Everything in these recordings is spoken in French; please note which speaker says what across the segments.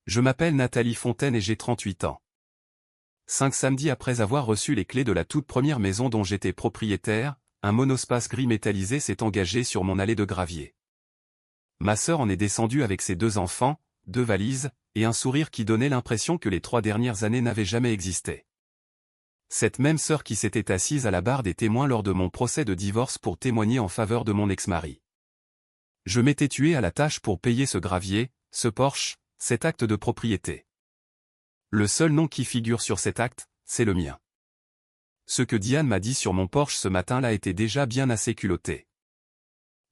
Speaker 1: Je m'appelle Nathalie Fontaine et j'ai 38 ans. 5 samedis après avoir reçu les clés de la toute première maison dont j'étais propriétaire, un monospace gris métallisé s'est engagé sur mon allée de gravier. Ma sœur en est descendue avec ses 2 enfants, 2 valises, et un sourire qui donnait l'impression que les 3 dernières années n'avaient jamais existé. Cette même sœur qui s'était assise à la barre des témoins lors de mon procès de divorce pour témoigner en faveur de mon ex-mari. Je m'étais tué à la tâche pour payer ce gravier, ce Porsche, cet acte de propriété. Le seul nom qui figure sur cet acte, c'est le mien. Ce que Diane m'a dit sur mon Porsche ce matin-là était déjà bien assez culotté.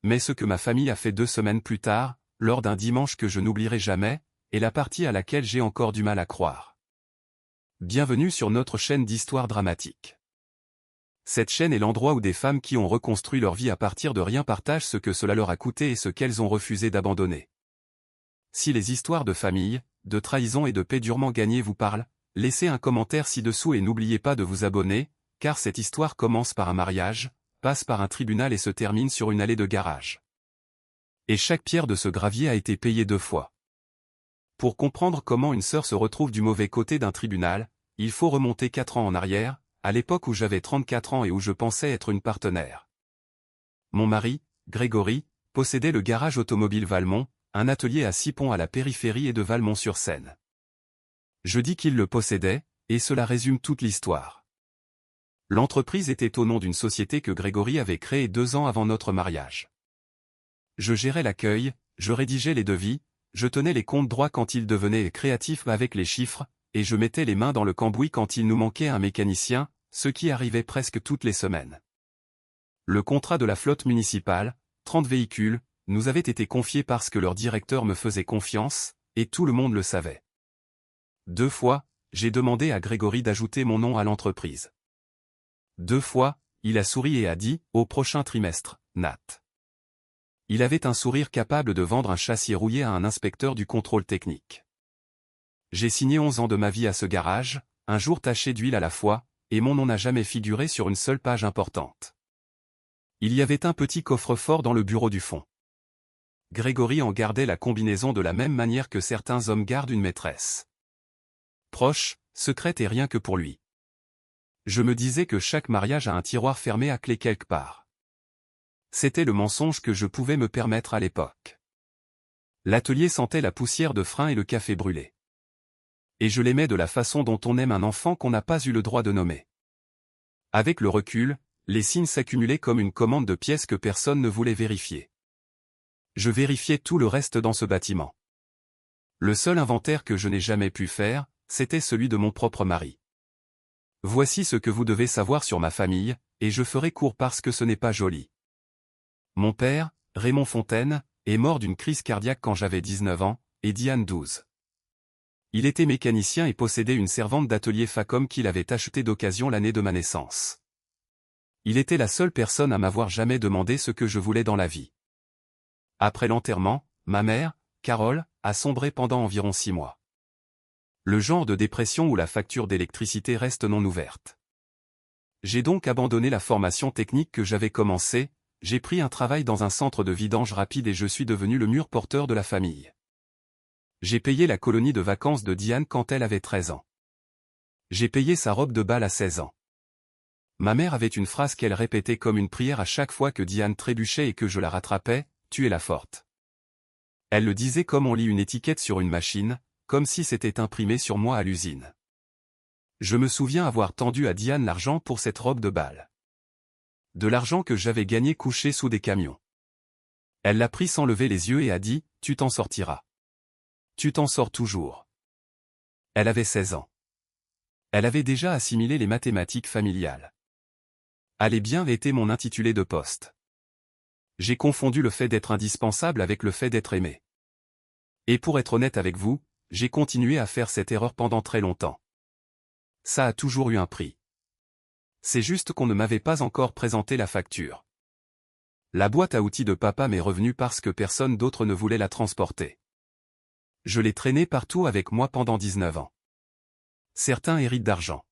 Speaker 1: Mais ce que ma famille a fait 2 semaines plus tard, lors d'un dimanche que je n'oublierai jamais, est la partie à laquelle j'ai encore du mal à croire. Bienvenue sur notre chaîne d'histoire dramatique. Cette chaîne est l'endroit où des femmes qui ont reconstruit leur vie à partir de rien partagent ce que cela leur a coûté et ce qu'elles ont refusé d'abandonner. Si les histoires de famille, de trahison et de paix durement gagnées vous parlent, laissez un commentaire ci-dessous et n'oubliez pas de vous abonner, car cette histoire commence par un mariage, passe par un tribunal et se termine sur une allée de garage. Et chaque pierre de ce gravier a été payée 2 fois. Pour comprendre comment une sœur se retrouve du mauvais côté d'un tribunal, il faut remonter 4 ans en arrière, à l'époque où j'avais 34 ans et où je pensais être une partenaire. Mon mari, Grégory, possédait le garage automobile Valmont, un atelier à 6 ponts à la périphérie et de Valmont-sur-Seine. Je dis qu'il le possédait, et cela résume toute l'histoire. L'entreprise était au nom d'une société que Grégory avait créée 2 ans avant notre mariage. Je gérais l'accueil, je rédigeais les devis, je tenais les comptes droits quand il devenait créatif avec les chiffres, et je mettais les mains dans le cambouis quand il nous manquait un mécanicien, ce qui arrivait presque toutes les semaines. Le contrat de la flotte municipale, 30 véhicules, nous avait été confié parce que leur directeur me faisait confiance, et tout le monde le savait. 2 fois, j'ai demandé à Grégory d'ajouter mon nom à l'entreprise. 2 fois, il a souri et a dit « Au prochain trimestre, Nat ». Il avait un sourire capable de vendre un châssis rouillé à un inspecteur du contrôle technique. J'ai signé 11 ans de ma vie à ce garage, un jour taché d'huile à la fois, et mon nom n'a jamais figuré sur une seule page importante. Il y avait un petit coffre-fort dans le bureau du fond. Grégory en gardait la combinaison de la même manière que certains hommes gardent une maîtresse. Proche, secrète et rien que pour lui. Je me disais que chaque mariage a un tiroir fermé à clé quelque part. C'était le mensonge que je pouvais me permettre à l'époque. L'atelier sentait la poussière de frein et le café brûlé. Et je l'aimais de la façon dont on aime un enfant qu'on n'a pas eu le droit de nommer. Avec le recul, les signes s'accumulaient comme une commande de pièces que personne ne voulait vérifier. Je vérifiais tout le reste dans ce bâtiment. Le seul inventaire que je n'ai jamais pu faire, c'était celui de mon propre mari. Voici ce que vous devez savoir sur ma famille, et je ferai court parce que ce n'est pas joli. Mon père, Raymond Fontaine, est mort d'une crise cardiaque quand j'avais 19 ans, et Diane 12. Il était mécanicien et possédait une servante d'atelier Facom qu'il avait achetée d'occasion l'année de ma naissance. Il était la seule personne à m'avoir jamais demandé ce que je voulais dans la vie. Après l'enterrement, ma mère, Carole, a sombré pendant environ 6 mois. Le genre de dépression où la facture d'électricité reste non ouverte. J'ai donc abandonné la formation technique que j'avais commencée, j'ai pris un travail dans un centre de vidange rapide et je suis devenu le mur porteur de la famille. J'ai payé la colonie de vacances de Diane quand elle avait 13 ans. J'ai payé sa robe de bal à 16 ans. Ma mère avait une phrase qu'elle répétait comme une prière à chaque fois que Diane trébuchait et que je la rattrapais, « Tu es la forte ». Elle le disait comme on lit une étiquette sur une machine, comme si c'était imprimé sur moi à l'usine. Je me souviens avoir tendu à Diane l'argent pour cette robe de bal. De l'argent que j'avais gagné couché sous des camions. Elle l'a pris sans lever les yeux et a dit « Tu t'en sortiras. Tu t'en sors toujours ». Elle avait 16 ans. Elle avait déjà assimilé les mathématiques familiales. Allait bien était mon intitulé de poste. J'ai confondu le fait d'être indispensable avec le fait d'être aimé. Et pour être honnête avec vous, j'ai continué à faire cette erreur pendant très longtemps. Ça a toujours eu un prix. C'est juste qu'on ne m'avait pas encore présenté la facture. La boîte à outils de papa m'est revenue parce que personne d'autre ne voulait la transporter. Je l'ai traînée partout avec moi pendant 19 ans. Certains héritent d'argent.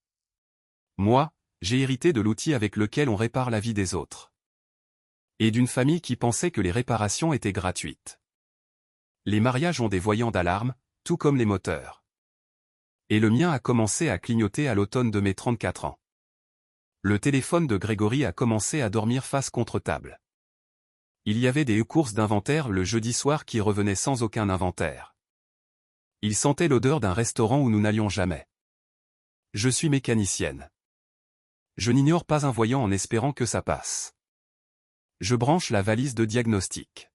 Speaker 1: Moi, j'ai hérité de l'outil avec lequel on répare la vie des autres. Et d'une famille qui pensait que les réparations étaient gratuites. Les mariages ont des voyants d'alarme, tout comme les moteurs. Et le mien a commencé à clignoter à l'automne de mes 34 ans. Le téléphone de Grégory a commencé à dormir face contre table. Il y avait des courses d'inventaire le jeudi soir qui revenaient sans aucun inventaire. Il sentait l'odeur d'un restaurant où nous n'allions jamais. Je suis mécanicienne. Je n'ignore pas un voyant en espérant que ça passe. Je branche la valise de diagnostic.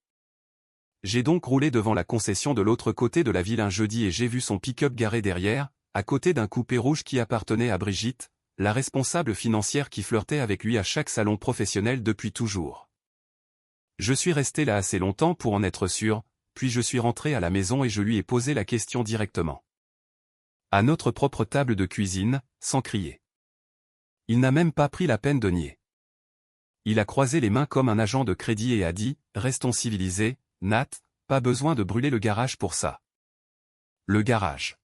Speaker 1: J'ai donc roulé devant la concession de l'autre côté de la ville un jeudi et j'ai vu son pick-up garé derrière, à côté d'un coupé rouge qui appartenait à Brigitte, la responsable financière qui flirtait avec lui à chaque salon professionnel depuis toujours. Je suis resté là assez longtemps pour en être sûr, puis je suis rentré à la maison et je lui ai posé la question directement. À notre propre table de cuisine, sans crier. Il n'a même pas pris la peine de nier. Il a croisé les mains comme un agent de crédit et a dit « Restons civilisés, Nat, pas besoin de brûler le garage pour ça. » Le garage.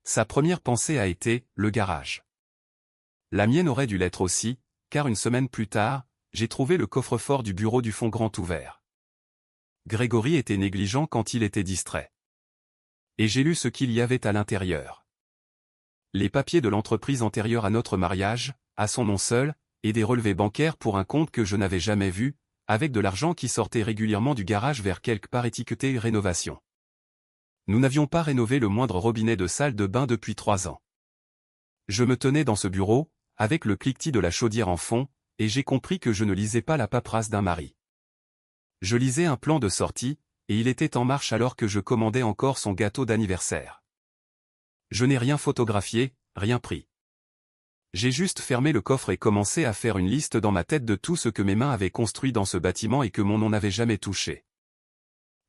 Speaker 1: Sa première pensée a été « le garage ». La mienne aurait dû l'être aussi, car une semaine plus tard, j'ai trouvé le coffre-fort du bureau du fond grand ouvert. Grégory était négligent quand il était distrait. Et j'ai lu ce qu'il y avait à l'intérieur. Les papiers de l'entreprise antérieure à notre mariage, à son nom seul, et des relevés bancaires pour un compte que je n'avais jamais vu, avec de l'argent qui sortait régulièrement du garage vers quelque part étiqueté « rénovation ». Nous n'avions pas rénové le moindre robinet de salle de bain depuis 3 ans. Je me tenais dans ce bureau, avec le cliquetis de la chaudière en fond, et j'ai compris que je ne lisais pas la paperasse d'un mari. Je lisais un plan de sortie, et il était en marche alors que je commandais encore son gâteau d'anniversaire. Je n'ai rien photographié, rien pris. J'ai juste fermé le coffre et commencé à faire une liste dans ma tête de tout ce que mes mains avaient construit dans ce bâtiment et que mon nom n'avait jamais touché.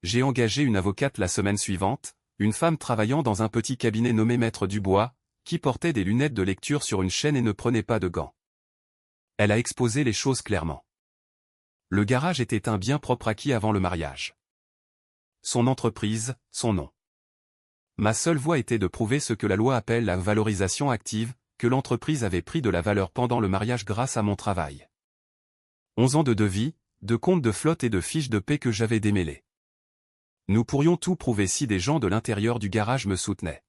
Speaker 1: J'ai engagé une avocate la semaine suivante, une femme travaillant dans un petit cabinet nommé Maître Dubois, qui portait des lunettes de lecture sur une chaîne et ne prenait pas de gants. Elle a exposé les choses clairement. Le garage était un bien propre acquis avant le mariage. Son entreprise, son nom. Ma seule voie était de prouver ce que la loi appelle la valorisation active, que l'entreprise avait pris de la valeur pendant le mariage grâce à mon travail. 11 ans de devis, de comptes de flotte et de fiches de paie que j'avais démêlés. Nous pourrions tout prouver si des gens de l'intérieur du garage me soutenaient.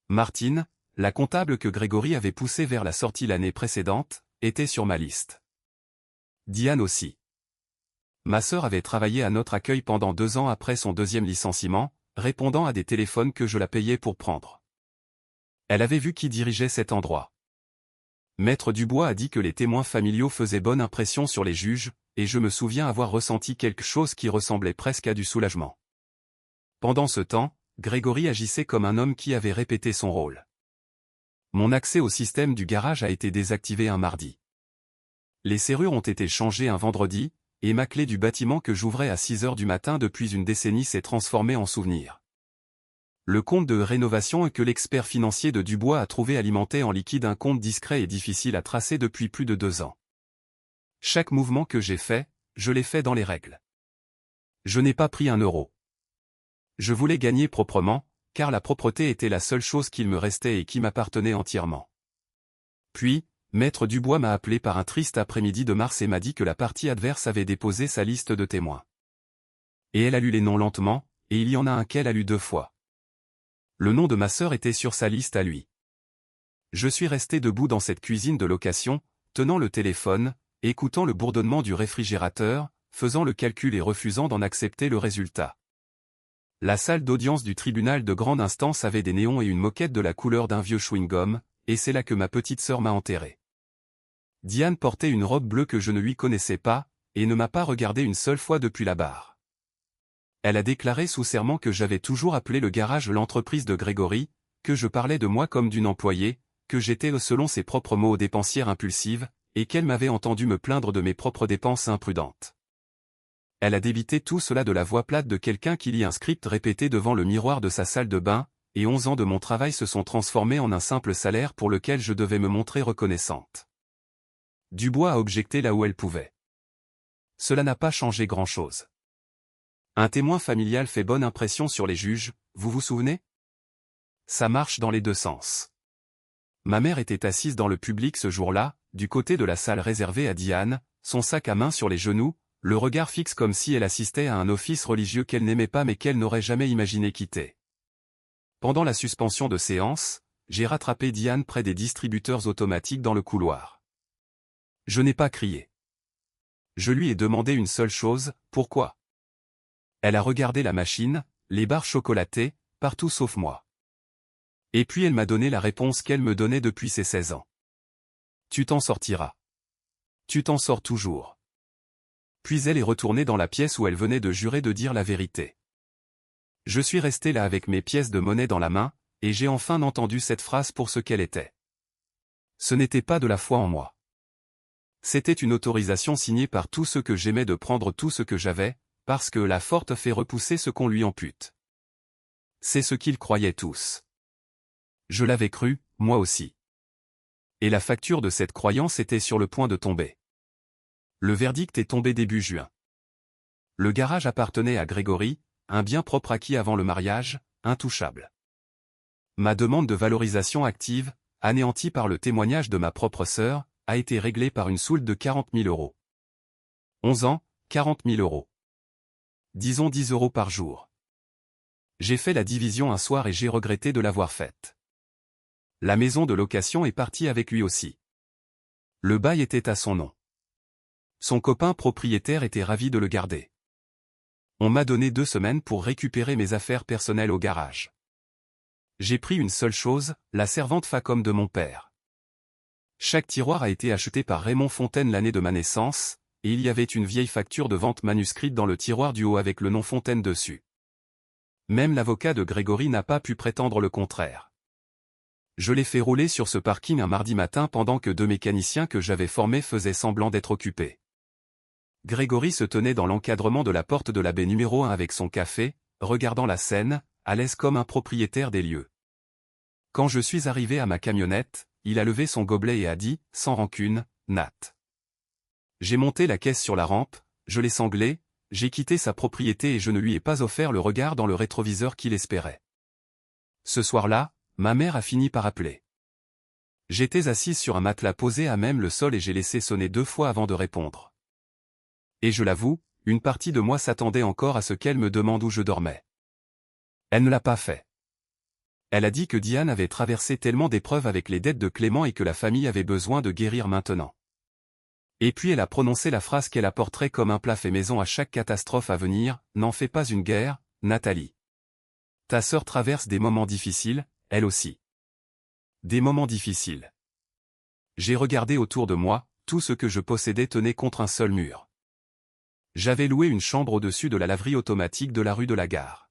Speaker 1: Martine, la comptable que Grégory avait poussée vers la sortie l'année précédente, était sur ma liste. Diane aussi. Ma sœur avait travaillé à notre accueil pendant 2 ans après son 2e licenciement, répondant à des téléphones que je la payais pour prendre. Elle avait vu qui dirigeait cet endroit. Maître Dubois a dit que les témoins familiaux faisaient bonne impression sur les juges, et je me souviens avoir ressenti quelque chose qui ressemblait presque à du soulagement. Pendant ce temps, Grégory agissait comme un homme qui avait répété son rôle. Mon accès au système du garage a été désactivé un mardi. Les serrures ont été changées un vendredi, et ma clé du bâtiment que j'ouvrais à 6 heures du matin depuis une décennie s'est transformée en souvenir. Le compte de rénovation que l'expert financier de Dubois a trouvé alimentait en liquide un compte discret et difficile à tracer depuis plus de 2 ans. Chaque mouvement que j'ai fait, je l'ai fait dans les règles. Je n'ai pas pris un euro. Je voulais gagner proprement, car la propreté était la seule chose qu'il me restait et qui m'appartenait entièrement. Puis, Maître Dubois m'a appelé par un triste après-midi de mars et m'a dit que la partie adverse avait déposé sa liste de témoins. Et elle a lu les noms lentement, et il y en a un qu'elle a lu 2 fois. Le nom de ma sœur était sur sa liste à lui. Je suis resté debout dans cette cuisine de location, tenant le téléphone, écoutant le bourdonnement du réfrigérateur, faisant le calcul et refusant d'en accepter le résultat. La salle d'audience du tribunal de grande instance avait des néons et une moquette de la couleur d'un vieux chewing-gum, et c'est là que ma petite sœur m'a enterré. Diane portait une robe bleue que je ne lui connaissais pas, et ne m'a pas regardé une seule fois depuis la barre. Elle a déclaré sous serment que j'avais toujours appelé le garage l'entreprise de Grégory, que je parlais de moi comme d'une employée, que j'étais selon ses propres mots dépensière impulsive, et qu'elle m'avait entendu me plaindre de mes propres dépenses imprudentes. Elle a débité tout cela de la voix plate de quelqu'un qui lit un script répété devant le miroir de sa salle de bain, et 11 ans de mon travail se sont transformés en un simple salaire pour lequel je devais me montrer reconnaissante. Dubois a objecté là où elle pouvait. Cela n'a pas changé grand-chose. Un témoin familial fait bonne impression sur les juges, vous vous souvenez? Ça marche dans les 2 sens. Ma mère était assise dans le public ce jour-là, du côté de la salle réservée à Diane, son sac à main sur les genoux, le regard fixe comme si elle assistait à un office religieux qu'elle n'aimait pas mais qu'elle n'aurait jamais imaginé quitter. Pendant la suspension de séance, j'ai rattrapé Diane près des distributeurs automatiques dans le couloir. Je n'ai pas crié. Je lui ai demandé une seule chose, pourquoi? Elle a regardé la machine, les barres chocolatées, partout sauf moi. Et puis elle m'a donné la réponse qu'elle me donnait depuis ses 16 ans. Tu t'en sortiras. Tu t'en sors toujours. Puis elle est retournée dans la pièce où elle venait de jurer de dire la vérité. Je suis resté là avec mes pièces de monnaie dans la main, et j'ai enfin entendu cette phrase pour ce qu'elle était. Ce n'était pas de la foi en moi. C'était une autorisation signée par tous ceux que j'aimais de prendre tout ce que j'avais, parce que la forte fait repousser ce qu'on lui ampute. C'est ce qu'ils croyaient tous. Je l'avais cru, moi aussi. Et la facture de cette croyance était sur le point de tomber. Le verdict est tombé début juin. Le garage appartenait à Grégory, un bien propre acquis avant le mariage, intouchable. Ma demande de valorisation active, anéantie par le témoignage de ma propre sœur, a été réglée par une soulte de 40 000 euros. 11 ans, 40 000 euros. Disons 10 euros par jour. J'ai fait la division un soir et j'ai regretté de l'avoir faite. La maison de location est partie avec lui aussi. Le bail était à son nom. Son copain propriétaire était ravi de le garder. On m'a donné 2 semaines pour récupérer mes affaires personnelles au garage. J'ai pris une seule chose, la servante Facom de mon père. Chaque tiroir a été acheté par Raymond Fontaine l'année de ma naissance, et il y avait une vieille facture de vente manuscrite dans le tiroir du haut avec le nom Fontaine dessus. Même l'avocat de Grégory n'a pas pu prétendre le contraire. Je l'ai fait rouler sur ce parking un mardi matin pendant que 2 mécaniciens que j'avais formés faisaient semblant d'être occupés. Grégory se tenait dans l'encadrement de la porte de la baie numéro 1 avec son café, regardant la scène, à l'aise comme un propriétaire des lieux. Quand je suis arrivé à ma camionnette, il a levé son gobelet et a dit, sans rancune, « Nat ». J'ai monté la caisse sur la rampe, je l'ai sanglé, j'ai quitté sa propriété et je ne lui ai pas offert le regard dans le rétroviseur qu'il espérait. Ce soir-là, ma mère a fini par appeler. J'étais assise sur un matelas posé à même le sol et j'ai laissé sonner 2 fois avant de répondre. Et je l'avoue, une partie de moi s'attendait encore à ce qu'elle me demande où je dormais. Elle ne l'a pas fait. Elle a dit que Diane avait traversé tellement d'épreuves avec les dettes de Clément et que la famille avait besoin de guérir maintenant. Et puis elle a prononcé la phrase qu'elle apporterait comme un plat fait maison à chaque catastrophe à venir, « N'en fais pas une guerre, Nathalie. Ta sœur traverse des moments difficiles, elle aussi. » Des moments difficiles. J'ai regardé autour de moi, tout ce que je possédais tenait contre un seul mur. J'avais loué une chambre au-dessus de la laverie automatique de la rue de la Gare.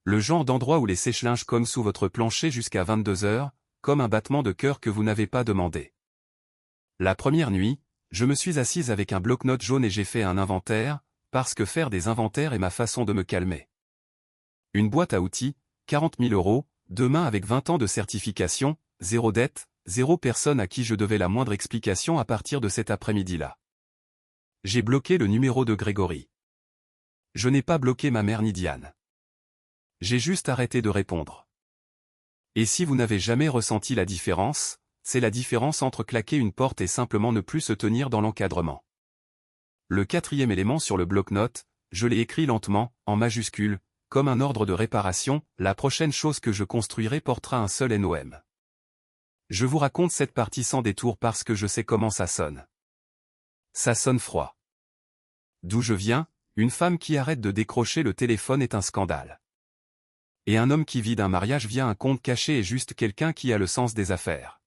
Speaker 1: Le genre d'endroit où les sèche-linges cognent sous votre plancher jusqu'à 22 heures, comme un battement de cœur que vous n'avez pas demandé. La première nuit, je me suis assise avec un bloc-notes jaune et j'ai fait un inventaire, parce que faire des inventaires est ma façon de me calmer. Une boîte à outils, 40 000 euros, 2 mains avec 20 ans de certification, 0 dette, 0 personne à qui je devais la moindre explication à partir de cet après-midi-là. J'ai bloqué le numéro de Grégory. Je n'ai pas bloqué ma mère ni Diane. J'ai juste arrêté de répondre. Et si vous n'avez jamais ressenti la différence, c'est la différence entre claquer une porte et simplement ne plus se tenir dans l'encadrement. Le 4e élément sur le bloc-notes, je l'ai écrit lentement, en majuscule, comme un ordre de réparation, la prochaine chose que je construirai portera un seul NOM. Je vous raconte cette partie sans détour parce que je sais comment ça sonne. Ça sonne froid. D'où je viens, une femme qui arrête de décrocher le téléphone est un scandale. Et un homme qui vit d'un mariage via un compte caché est juste quelqu'un qui a le sens des affaires.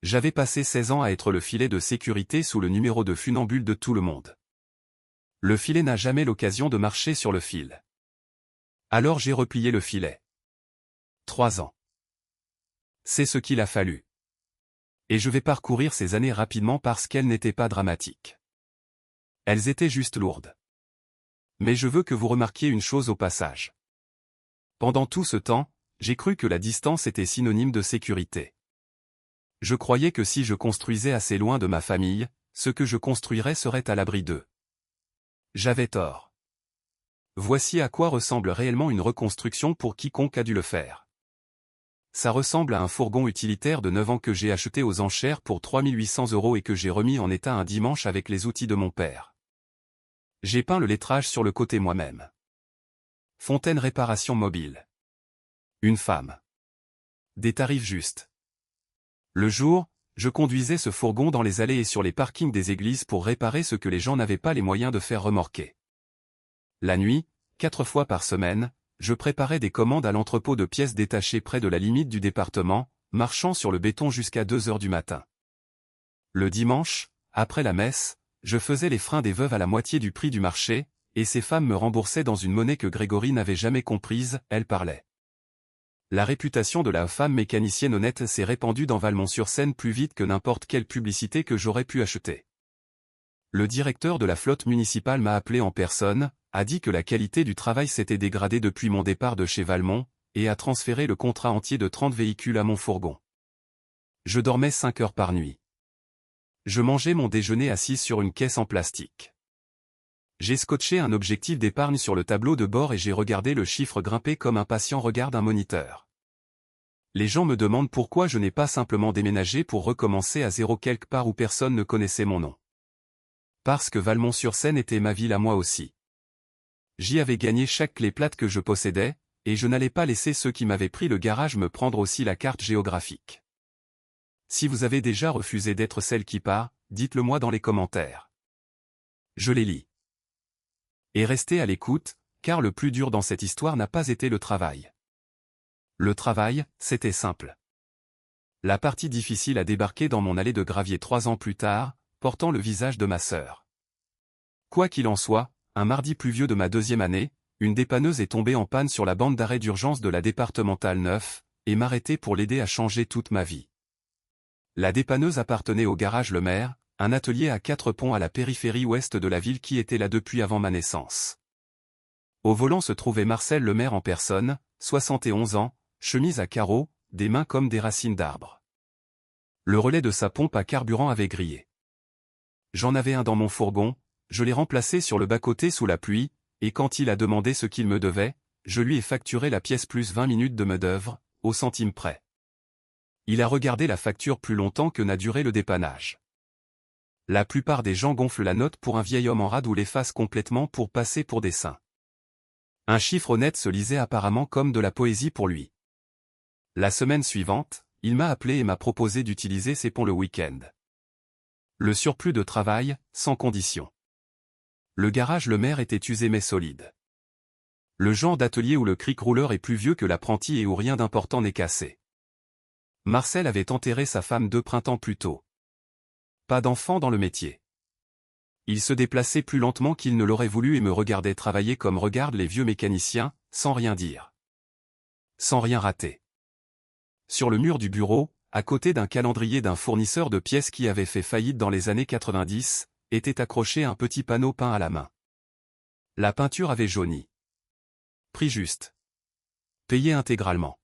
Speaker 1: J'avais passé 16 ans à être le filet de sécurité sous le numéro de funambule de tout le monde. Le filet n'a jamais l'occasion de marcher sur le fil. Alors j'ai replié le filet. 3 ans. C'est ce qu'il a fallu. Et je vais parcourir ces années rapidement parce qu'elles n'étaient pas dramatiques. Elles étaient juste lourdes. Mais je veux que vous remarquiez une chose au passage. Pendant tout ce temps, j'ai cru que la distance était synonyme de sécurité. Je croyais que si je construisais assez loin de ma famille, ce que je construirais serait à l'abri d'eux. J'avais tort. Voici à quoi ressemble réellement une reconstruction pour quiconque a dû le faire. Ça ressemble à un fourgon utilitaire de 9 ans que j'ai acheté aux enchères pour 3 800 € et que j'ai remis en état un dimanche avec les outils de mon père. J'ai peint le lettrage sur le côté moi-même. Fontaine Réparation Mobile. Une femme. Des tarifs justes. Le jour, je conduisais ce fourgon dans les allées et sur les parkings des églises pour réparer ce que les gens n'avaient pas les moyens de faire remorquer. La nuit, 4 fois par semaine, je préparais des commandes à l'entrepôt de pièces détachées près de la limite du département, marchant sur le béton jusqu'à 2 heures du matin. Le dimanche, après la messe, je faisais les freins des veuves à la moitié du prix du marché, et ces femmes me remboursaient dans une monnaie que Grégory n'avait jamais comprise, elle parlait. La réputation de la femme mécanicienne honnête s'est répandue dans Valmont-sur-Seine plus vite que n'importe quelle publicité que j'aurais pu acheter. Le directeur de la flotte municipale m'a appelé en personne, a dit que la qualité du travail s'était dégradée depuis mon départ de chez Valmont, et a transféré le contrat entier de 30 véhicules à mon fourgon. Je dormais 5 heures par nuit. Je mangeais mon déjeuner assis sur une caisse en plastique. J'ai scotché un objectif d'épargne sur le tableau de bord et j'ai regardé le chiffre grimper comme un patient regarde un moniteur. Les gens me demandent pourquoi je n'ai pas simplement déménagé pour recommencer à zéro quelque part où personne ne connaissait mon nom. Parce que Valmont-sur-Seine était ma ville à moi aussi. J'y avais gagné chaque clé plate que je possédais, et je n'allais pas laisser ceux qui m'avaient pris le garage me prendre aussi la carte géographique. Si vous avez déjà refusé d'être celle qui part, dites-le moi dans les commentaires. Je les lis. Et restez à l'écoute, car le plus dur dans cette histoire n'a pas été le travail. Le travail, c'était simple. La partie difficile a débarqué dans mon allée de gravier 3 ans plus tard, portant le visage de ma sœur. Quoi qu'il en soit, un mardi pluvieux de ma 2e année, une dépanneuse est tombée en panne sur la bande d'arrêt d'urgence de la départementale 9, et m'arrêtait pour l'aider à changer toute ma vie. La dépanneuse appartenait au garage Le Maire, un atelier à 4 ponts à la périphérie ouest de la ville qui était là depuis avant ma naissance. Au volant se trouvait Marcel Le Maire en personne, 71 ans, chemise à carreaux, des mains comme des racines d'arbres. Le relais de sa pompe à carburant avait grillé. J'en avais un dans mon fourgon, je l'ai remplacé sur le bas-côté sous la pluie, et quand il a demandé ce qu'il me devait, je lui ai facturé la pièce plus 20 minutes de main-d'œuvre, au centime près. Il a regardé la facture plus longtemps que n'a duré le dépannage. La plupart des gens gonflent la note pour un vieil homme en rade ou l'effacent complètement pour passer pour des saints. Un chiffre honnête se lisait apparemment comme de la poésie pour lui. La semaine suivante, il m'a appelé et m'a proposé d'utiliser ses ponts le week-end. Le surplus de travail, sans condition. Le garage Le Maire était usé mais solide. Le genre d'atelier où le cric rouleur est plus vieux que l'apprenti et où rien d'important n'est cassé. Marcel avait enterré sa femme 2 printemps plus tôt. Pas d'enfant dans le métier. Il se déplaçait plus lentement qu'il ne l'aurait voulu et me regardait travailler comme regardent les vieux mécaniciens, sans rien dire. Sans rien rater. Sur le mur du bureau, à côté d'un calendrier d'un fournisseur de pièces qui avait fait faillite dans les années 90, était accroché un petit panneau peint à la main. La peinture avait jauni. Prix juste. Payé intégralement.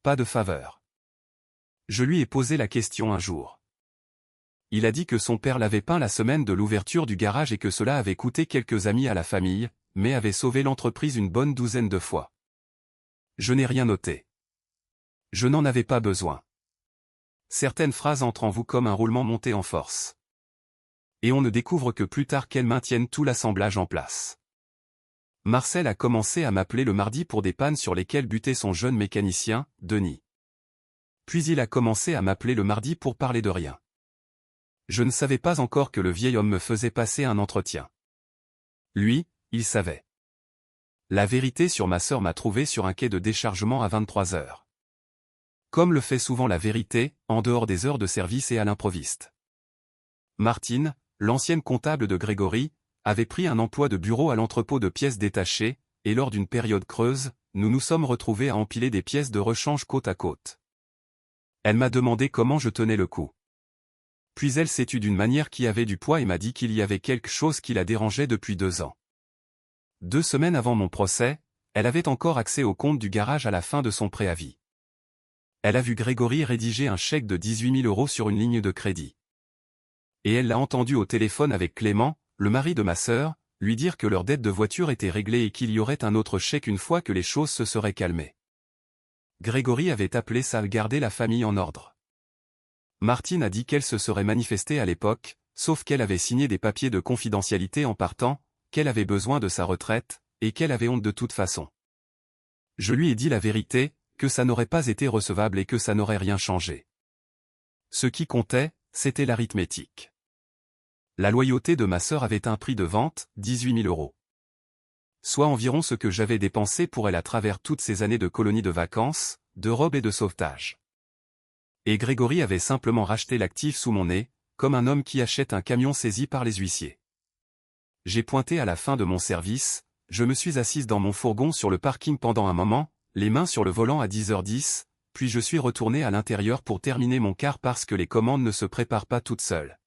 Speaker 1: Pas de faveur. Je lui ai posé la question un jour. Il a dit que son père l'avait peint la semaine de l'ouverture du garage et que cela avait coûté quelques amis à la famille, mais avait sauvé l'entreprise une bonne douzaine de fois. Je n'ai rien noté. Je n'en avais pas besoin. Certaines phrases entrent en vous comme un roulement monté en force. Et on ne découvre que plus tard qu'elles maintiennent tout l'assemblage en place. Marcel a commencé à m'appeler le mardi pour des pannes sur lesquelles butait son jeune mécanicien, Denis. Puis il a commencé à m'appeler le mardi pour parler de rien. Je ne savais pas encore que le vieil homme me faisait passer un entretien. Lui, il savait. La vérité sur ma sœur m'a trouvé sur un quai de déchargement à 23 heures. Comme le fait souvent la vérité, en dehors des heures de service et à l'improviste. Martine, l'ancienne comptable de Grégory, avait pris un emploi de bureau à l'entrepôt de pièces détachées, et lors d'une période creuse, nous nous sommes retrouvés à empiler des pièces de rechange côte à côte. Elle m'a demandé comment je tenais le coup. Puis elle s'est tue d'une manière qui avait du poids et m'a dit qu'il y avait quelque chose qui la dérangeait depuis 2 ans. 2 semaines avant mon procès, elle avait encore accès au compte du garage à la fin de son préavis. Elle a vu Grégory rédiger un chèque de 18 000 € sur une ligne de crédit. Et elle l'a entendu au téléphone avec Clément, le mari de ma sœur, lui dire que leur dette de voiture était réglée et qu'il y aurait un autre chèque une fois que les choses se seraient calmées. Grégory avait appelé ça à garder la famille en ordre. Martine a dit qu'elle se serait manifestée à l'époque, sauf qu'elle avait signé des papiers de confidentialité en partant, qu'elle avait besoin de sa retraite, et qu'elle avait honte de toute façon. Je lui ai dit la vérité, que ça n'aurait pas été recevable et que ça n'aurait rien changé. Ce qui comptait, c'était l'arithmétique. La loyauté de ma sœur avait un prix de vente, 18 000 €. Soit environ ce que j'avais dépensé pour elle à travers toutes ces années de colonie de vacances, de robes et de sauvetage. Et Grégory avait simplement racheté l'actif sous mon nez, comme un homme qui achète un camion saisi par les huissiers. J'ai pointé à la fin de mon service, je me suis assise dans mon fourgon sur le parking pendant un moment, les mains sur le volant à 10h10, puis je suis retourné à l'intérieur pour terminer mon quart parce que les commandes ne se préparent pas toutes seules.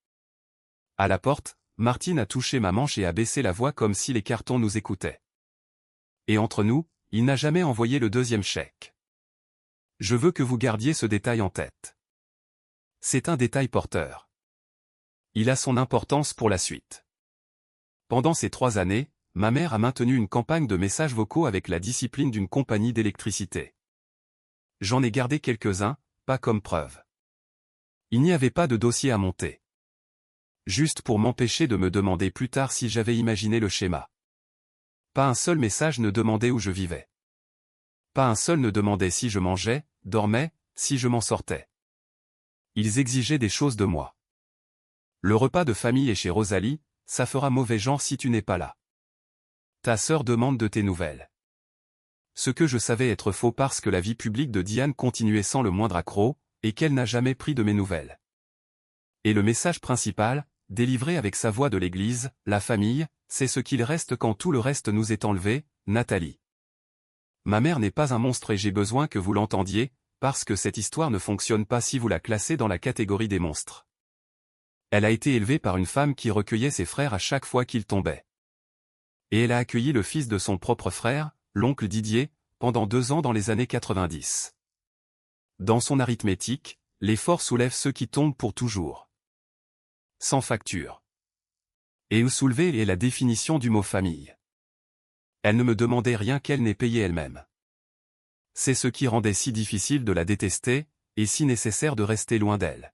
Speaker 1: À la porte, Martine a touché ma manche et a baissé la voix comme si les cartons nous écoutaient. Et entre nous, il n'a jamais envoyé le deuxième chèque. Je veux que vous gardiez ce détail en tête. C'est un détail porteur. Il a son importance pour la suite. Pendant ces 3 années, ma mère a maintenu une campagne de messages vocaux avec la discipline d'une compagnie d'électricité. J'en ai gardé quelques-uns, pas comme preuve. Il n'y avait pas de dossier à monter. Juste pour m'empêcher de me demander plus tard si j'avais imaginé le schéma. Pas un seul message ne demandait où je vivais. Pas un seul ne demandait si je mangeais, dormais, si je m'en sortais. Ils exigeaient des choses de moi. Le repas de famille est chez Rosalie, ça fera mauvais genre si tu n'es pas là. Ta sœur demande de tes nouvelles. Ce que je savais être faux parce que la vie publique de Diane continuait sans le moindre accroc, et qu'elle n'a jamais pris de mes nouvelles. Et le message principal, délivré avec sa voix de l'église, la famille, c'est ce qu'il reste quand tout le reste nous est enlevé, Nathalie. Ma mère n'est pas un monstre et j'ai besoin que vous l'entendiez, parce que cette histoire ne fonctionne pas si vous la classez dans la catégorie des monstres. Elle a été élevée par une femme qui recueillait ses frères à chaque fois qu'ils tombaient. Et elle a accueilli le fils de son propre frère, l'oncle Didier, pendant 2 ans dans les années 90. Dans son arithmétique, l'effort soulève ceux qui tombent pour toujours. Sans facture. Et où soulever est la définition du mot famille. Elle ne me demandait rien qu'elle n'ait payé elle-même. C'est ce qui rendait si difficile de la détester, et si nécessaire de rester loin d'elle.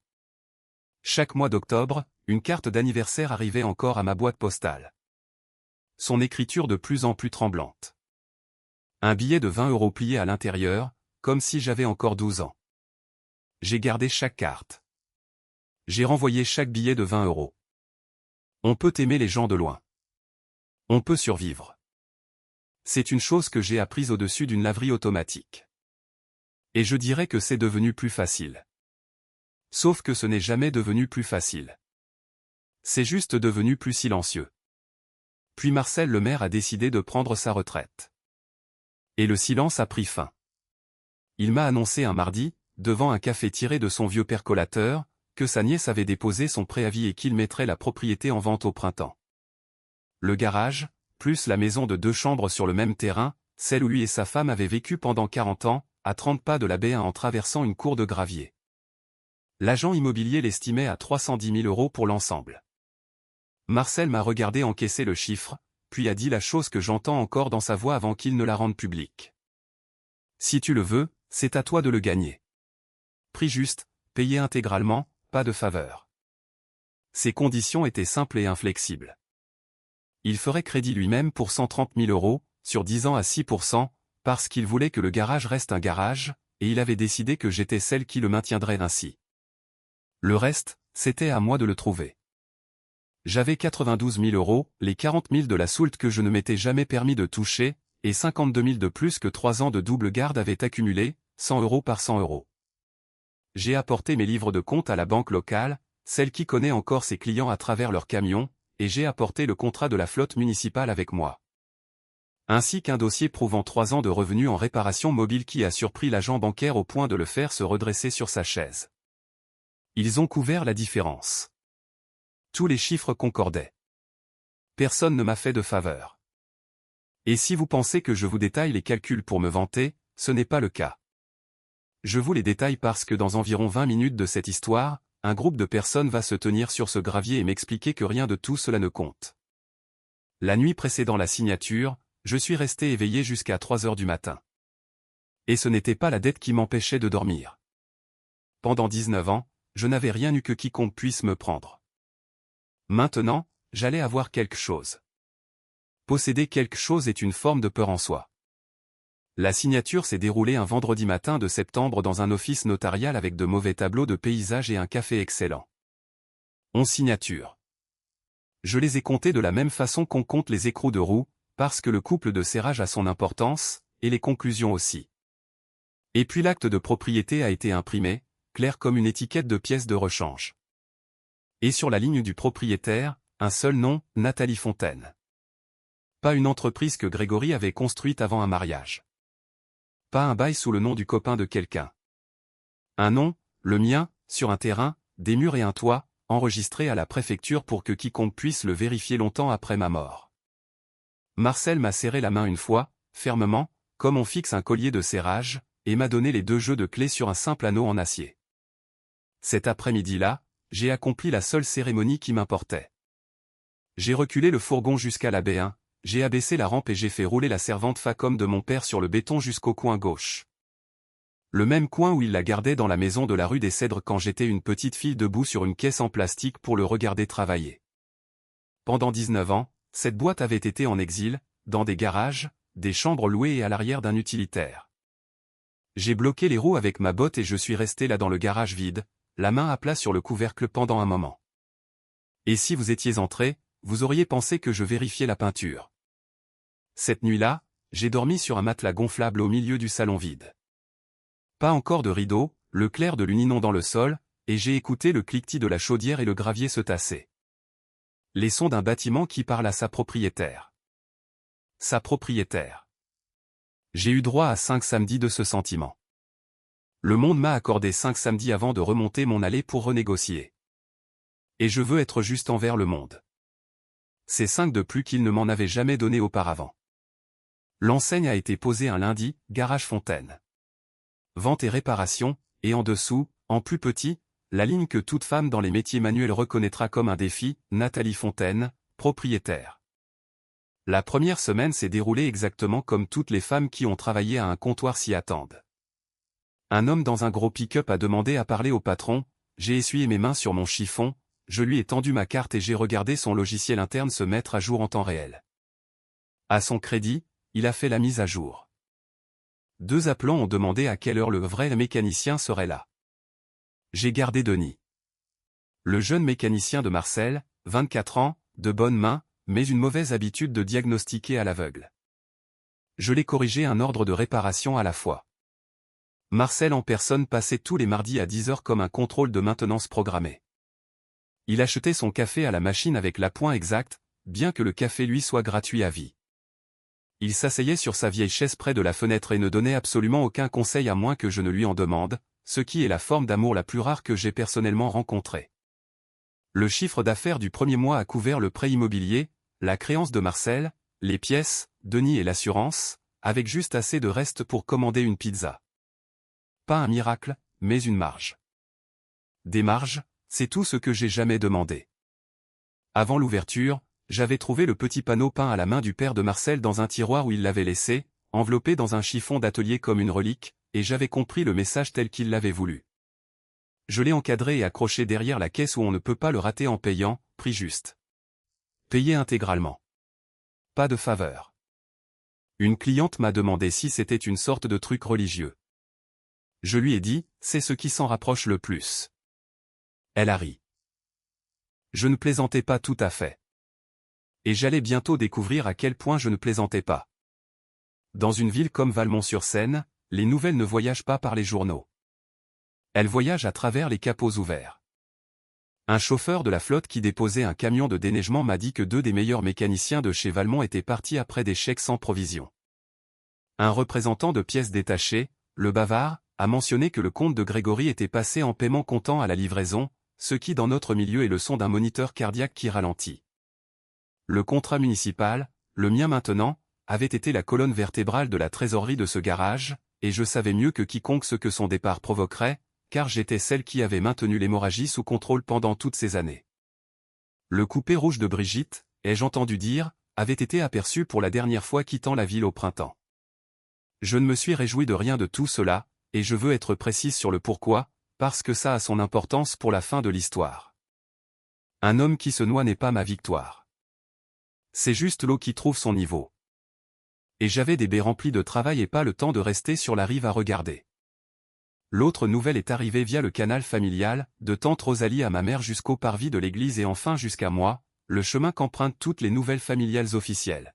Speaker 1: Chaque mois d'octobre, une carte d'anniversaire arrivait encore à ma boîte postale. Son écriture de plus en plus tremblante. Un billet de 20 € plié à l'intérieur, comme si j'avais encore 12 ans. J'ai gardé chaque carte. J'ai renvoyé chaque billet de 20 €. On peut aimer les gens de loin. On peut survivre. C'est une chose que j'ai apprise au-dessus d'une laverie automatique. Et je dirais que c'est devenu plus facile. Sauf que ce n'est jamais devenu plus facile. C'est juste devenu plus silencieux. Puis Marcel le maire a décidé de prendre sa retraite. Et le silence a pris fin. Il m'a annoncé un mardi, devant un café tiré de son vieux percolateur, que sa nièce avait déposé son préavis et qu'il mettrait la propriété en vente au printemps. Le garage, plus la maison de 2 chambres sur le même terrain, celle où lui et sa femme avaient vécu pendant 40 ans, à 30 pas de la baie en traversant une cour de gravier. L'agent immobilier l'estimait à 310 000 € pour l'ensemble. Marcel m'a regardé encaisser le chiffre, puis a dit la chose que j'entends encore dans sa voix avant qu'il ne la rende publique. Si tu le veux, c'est à toi de le gagner. Prix juste, payé intégralement, pas de faveur. Ses conditions étaient simples et inflexibles. Il ferait crédit lui-même pour 130 000 €, sur 10 ans à 6%, parce qu'il voulait que le garage reste un garage, et il avait décidé que j'étais celle qui le maintiendrait ainsi. Le reste, c'était à moi de le trouver. J'avais 92 000 €, les 40 000 de la soulte que je ne m'étais jamais permis de toucher, et 52 000 de plus que 3 ans de double garde avaient accumulé, 100 € par 100 €. J'ai apporté mes livres de compte à la banque locale, celle qui connaît encore ses clients à travers leurs camions, et j'ai apporté le contrat de la flotte municipale avec moi. Ainsi qu'un dossier prouvant 3 ans de revenus en réparation mobile qui a surpris l'agent bancaire au point de le faire se redresser sur sa chaise. Ils ont couvert la différence. Tous les chiffres concordaient. Personne ne m'a fait de faveur. Et si vous pensez que je vous détaille les calculs pour me vanter, ce n'est pas le cas. Je vous les détaille parce que dans environ 20 minutes de cette histoire, un groupe de personnes va se tenir sur ce gravier et m'expliquer que rien de tout cela ne compte. La nuit précédant la signature, je suis resté éveillé jusqu'à 3 heures du matin. Et ce n'était pas la dette qui m'empêchait de dormir. Pendant 19 ans, je n'avais rien eu que quiconque puisse me prendre. Maintenant, j'allais avoir quelque chose. Posséder quelque chose est une forme de peur en soi. La signature s'est déroulée un vendredi matin de septembre dans un office notarial avec de mauvais tableaux de paysage et un café excellent. 11 signatures. Je les ai comptées de la même façon qu'on compte les écrous de roue, parce que le couple de serrage a son importance, et les conclusions aussi. Et puis l'acte de propriété a été imprimé, clair comme une étiquette de pièce de rechange. Et sur la ligne du propriétaire, un seul nom, Nathalie Fontaine. Pas une entreprise que Grégory avait construite avant un mariage. Pas un bail sous le nom du copain de quelqu'un. Un nom, le mien, sur un terrain, des murs et un toit, enregistré à la préfecture pour que quiconque puisse le vérifier longtemps après ma mort. Marcel m'a serré la main une fois, fermement, comme on fixe un collier de serrage, et m'a donné les 2 jeux de clés sur un simple anneau en acier. Cet après-midi-là, j'ai accompli la seule cérémonie qui m'importait. J'ai reculé le fourgon jusqu'à la baie 1, j'ai abaissé la rampe et j'ai fait rouler la servante Facom de mon père sur le béton jusqu'au coin gauche. Le même coin où il la gardait dans la maison de la rue des Cèdres quand j'étais une petite fille debout sur une caisse en plastique pour le regarder travailler. Pendant 19 ans, cette boîte avait été en exil, dans des garages, des chambres louées et à l'arrière d'un utilitaire. J'ai bloqué les roues avec ma botte et je suis resté là dans le garage vide, la main à plat sur le couvercle pendant un moment. Et si vous étiez entré, vous auriez pensé que je vérifiais la peinture. Cette nuit-là, j'ai dormi sur un matelas gonflable au milieu du salon vide. Pas encore de rideau, le clair de lune inondant le sol, et j'ai écouté le cliquetis de la chaudière et le gravier se tasser. Les sons d'un bâtiment qui parle à sa propriétaire. Sa propriétaire. J'ai eu droit à 5 samedis de ce sentiment. Le monde m'a accordé 5 samedis avant de remonter mon allée pour renégocier. Et je veux être juste envers le monde. C'est 5 de plus qu'il ne m'en avait jamais donné auparavant. L'enseigne a été posée un lundi, Garage Fontaine. Vente et réparation, et en dessous, en plus petit, la ligne que toute femme dans les métiers manuels reconnaîtra comme un défi, Nathalie Fontaine, propriétaire. La première semaine s'est déroulée exactement comme toutes les femmes qui ont travaillé à un comptoir s'y attendent. Un homme dans un gros pick-up a demandé à parler au patron, j'ai essuyé mes mains sur mon chiffon, je lui ai tendu ma carte et j'ai regardé son logiciel interne se mettre à jour en temps réel. À son crédit, il a fait la mise à jour. 2 appelants ont demandé à quelle heure le vrai mécanicien serait là. J'ai gardé Denis. Le jeune mécanicien de Marcel, 24 ans, de bonne main, mais une mauvaise habitude de diagnostiquer à l'aveugle. Je l'ai corrigé un ordre de réparation à la fois. Marcel en personne passait tous les mardis à 10 h comme un contrôle de maintenance programmé. Il achetait son café à la machine avec l'appoint exact, bien que le café lui soit gratuit à vie. Il s'asseyait sur sa vieille chaise près de la fenêtre et ne donnait absolument aucun conseil à moins que je ne lui en demande, ce qui est la forme d'amour la plus rare que j'ai personnellement rencontrée. Le chiffre d'affaires du premier mois a couvert le prêt immobilier, la créance de Marcel, les pièces, Denis et l'assurance, avec juste assez de reste pour commander une pizza. Pas un miracle, mais une marge. Des marges, c'est tout ce que j'ai jamais demandé. Avant l'ouverture, j'avais trouvé le petit panneau peint à la main du père de Marcel dans un tiroir où il l'avait laissé, enveloppé dans un chiffon d'atelier comme une relique, et j'avais compris le message tel qu'il l'avait voulu. Je l'ai encadré et accroché derrière la caisse où on ne peut pas le rater en payant, prix juste. Payé intégralement. Pas de faveur. Une cliente m'a demandé si c'était une sorte de truc religieux. Je lui ai dit, c'est ce qui s'en rapproche le plus. Elle a ri. Je ne plaisantais pas tout à fait. Et j'allais bientôt découvrir à quel point je ne plaisantais pas. Dans une ville comme Valmont-sur-Seine, les nouvelles ne voyagent pas par les journaux. Elles voyagent à travers les capots ouverts. Un chauffeur de la flotte qui déposait un camion de déneigement m'a dit que 2 des meilleurs mécaniciens de chez Valmont étaient partis après des chèques sans provision. Un représentant de pièces détachées, le bavard, a mentionné que le compte de Grégory était passé en paiement comptant à la livraison, ce qui dans notre milieu est le son d'un moniteur cardiaque qui ralentit. Le contrat municipal, le mien maintenant, avait été la colonne vertébrale de la trésorerie de ce garage, et je savais mieux que quiconque ce que son départ provoquerait, car j'étais celle qui avait maintenu l'hémorragie sous contrôle pendant toutes ces années. Le coupé rouge de Brigitte, ai-je entendu dire, avait été aperçu pour la dernière fois quittant la ville au printemps. Je ne me suis réjoui de rien de tout cela, et je veux être précise sur le pourquoi, parce que ça a son importance pour la fin de l'histoire. Un homme qui se noie n'est pas ma victoire. C'est juste l'eau qui trouve son niveau. Et j'avais des baies remplies de travail et pas le temps de rester sur la rive à regarder. L'autre nouvelle est arrivée via le canal familial, de tante Rosalie à ma mère jusqu'au parvis de l'église et enfin jusqu'à moi, le chemin qu'empruntent toutes les nouvelles familiales officielles.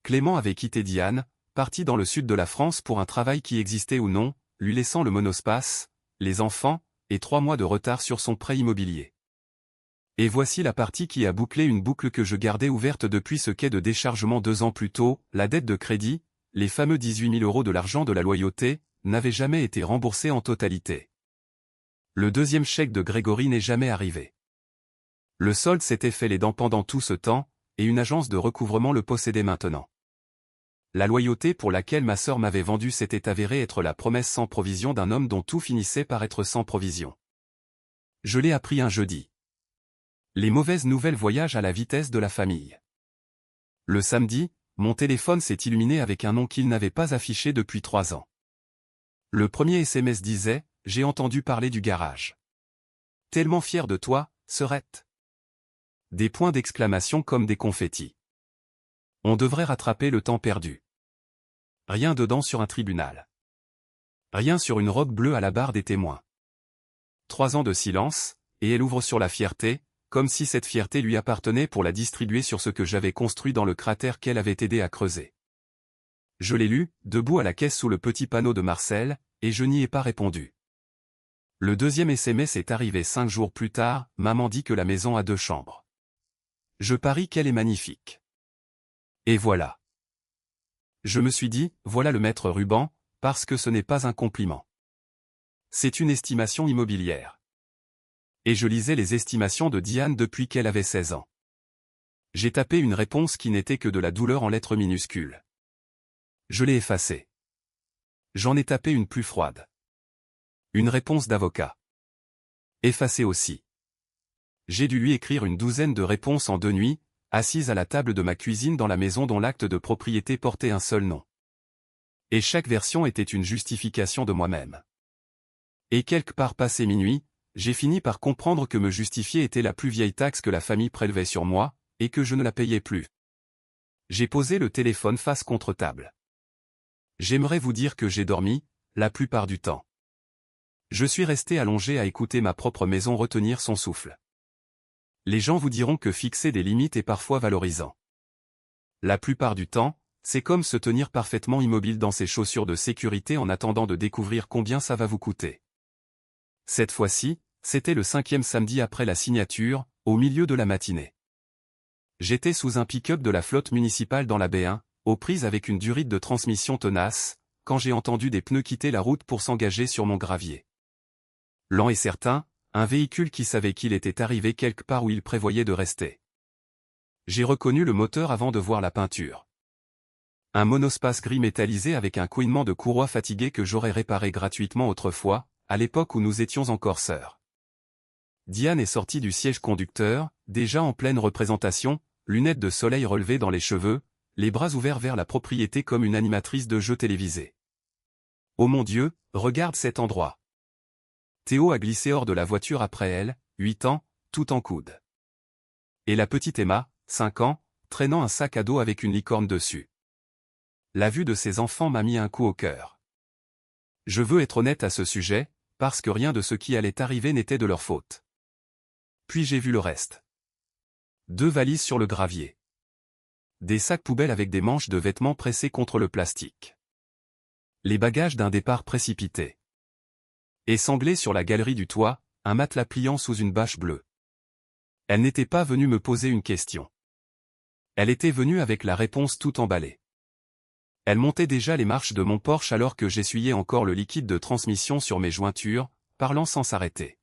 Speaker 1: Clément avait quitté Diane, parti dans le sud de la France pour un travail qui existait ou non, lui laissant le monospace, les enfants, et 3 mois de retard sur son prêt immobilier. Et voici la partie qui a bouclé une boucle que je gardais ouverte depuis ce quai de déchargement 2 ans plus tôt, la dette de crédit, les fameux 18 000 € de l'argent de la loyauté, n'avait jamais été remboursé en totalité. Le deuxième chèque de Grégory n'est jamais arrivé. Le solde s'était fait les dents pendant tout ce temps, et une agence de recouvrement le possédait maintenant. La loyauté pour laquelle ma sœur m'avait vendu s'était avérée être la promesse sans provision d'un homme dont tout finissait par être sans provision. Je l'ai appris un jeudi. Les mauvaises nouvelles voyagent à la vitesse de la famille. Le samedi, mon téléphone s'est illuminé avec un nom qu'il n'avait pas affiché depuis 3 ans. Le premier SMS disait « J'ai entendu parler du garage. Tellement fier de toi, Sœurette. » Des points d'exclamation comme des confettis. On devrait rattraper le temps perdu. Rien dedans sur un tribunal. Rien sur une robe bleue à la barre des témoins. 3 ans de silence, et elle ouvre sur la fierté, comme si cette fierté lui appartenait pour la distribuer sur ce que j'avais construit dans le cratère qu'elle avait aidé à creuser. Je l'ai lu, debout à la caisse sous le petit panneau de Marcel, et je n'y ai pas répondu. Le deuxième SMS est arrivé 5 jours plus tard, maman dit que la maison a 2 chambres. Je parie qu'elle est magnifique. Et voilà. Je me suis dit, voilà le maître ruban, parce que ce n'est pas un compliment. C'est une estimation immobilière. Et je lisais les estimations de Diane depuis qu'elle avait 16 ans. J'ai tapé une réponse qui n'était que de la douleur en lettres minuscules. Je l'ai effacée. J'en ai tapé une plus froide. Une réponse d'avocat. Effacée aussi. J'ai dû lui écrire une 12aine de réponses en 2 nuits, assise à la table de ma cuisine dans la maison dont l'acte de propriété portait un seul nom. Et chaque version était une justification de moi-même. Et quelque part passé minuit, j'ai fini par comprendre que me justifier était la plus vieille taxe que la famille prélevait sur moi, et que je ne la payais plus. J'ai posé le téléphone face contre table. J'aimerais vous dire que j'ai dormi, la plupart du temps. Je suis resté allongé à écouter ma propre maison retenir son souffle. Les gens vous diront que fixer des limites est parfois valorisant. La plupart du temps, c'est comme se tenir parfaitement immobile dans ses chaussures de sécurité en attendant de découvrir combien ça va vous coûter. Cette fois-ci, c'était le 5e samedi après la signature, au milieu de la matinée. J'étais sous un pick-up de la flotte municipale dans la B1, aux prises avec une durite de transmission tenace, quand j'ai entendu des pneus quitter la route pour s'engager sur mon gravier. Lent et certain, un véhicule qui savait qu'il était arrivé quelque part où il prévoyait de rester. J'ai reconnu le moteur avant de voir la peinture. Un monospace gris métallisé avec un couinement de courroie fatigué que j'aurais réparé gratuitement autrefois, à l'époque où nous étions encore sœurs. Diane est sortie du siège conducteur, déjà en pleine représentation, lunettes de soleil relevées dans les cheveux, les bras ouverts vers la propriété comme une animatrice de jeu télévisé. Oh mon Dieu, regarde cet endroit. Théo a glissé hors de la voiture après elle, 8 ans, tout en coude. Et la petite Emma, 5 ans, traînant un sac à dos avec une licorne dessus. La vue de ces enfants m'a mis un coup au cœur. Je veux être honnête à ce sujet, parce que rien de ce qui allait arriver n'était de leur faute. Puis j'ai vu le reste. 2 valises sur le gravier. Des sacs poubelles avec des manches de vêtements pressés contre le plastique. Les bagages d'un départ précipité. Et sanglé sur la galerie du toit, un matelas pliant sous une bâche bleue. Elle n'était pas venue me poser une question. Elle était venue avec la réponse tout emballée. Elle montait déjà les marches de mon Porsche alors que j'essuyais encore le liquide de transmission sur mes jointures, parlant sans s'arrêter.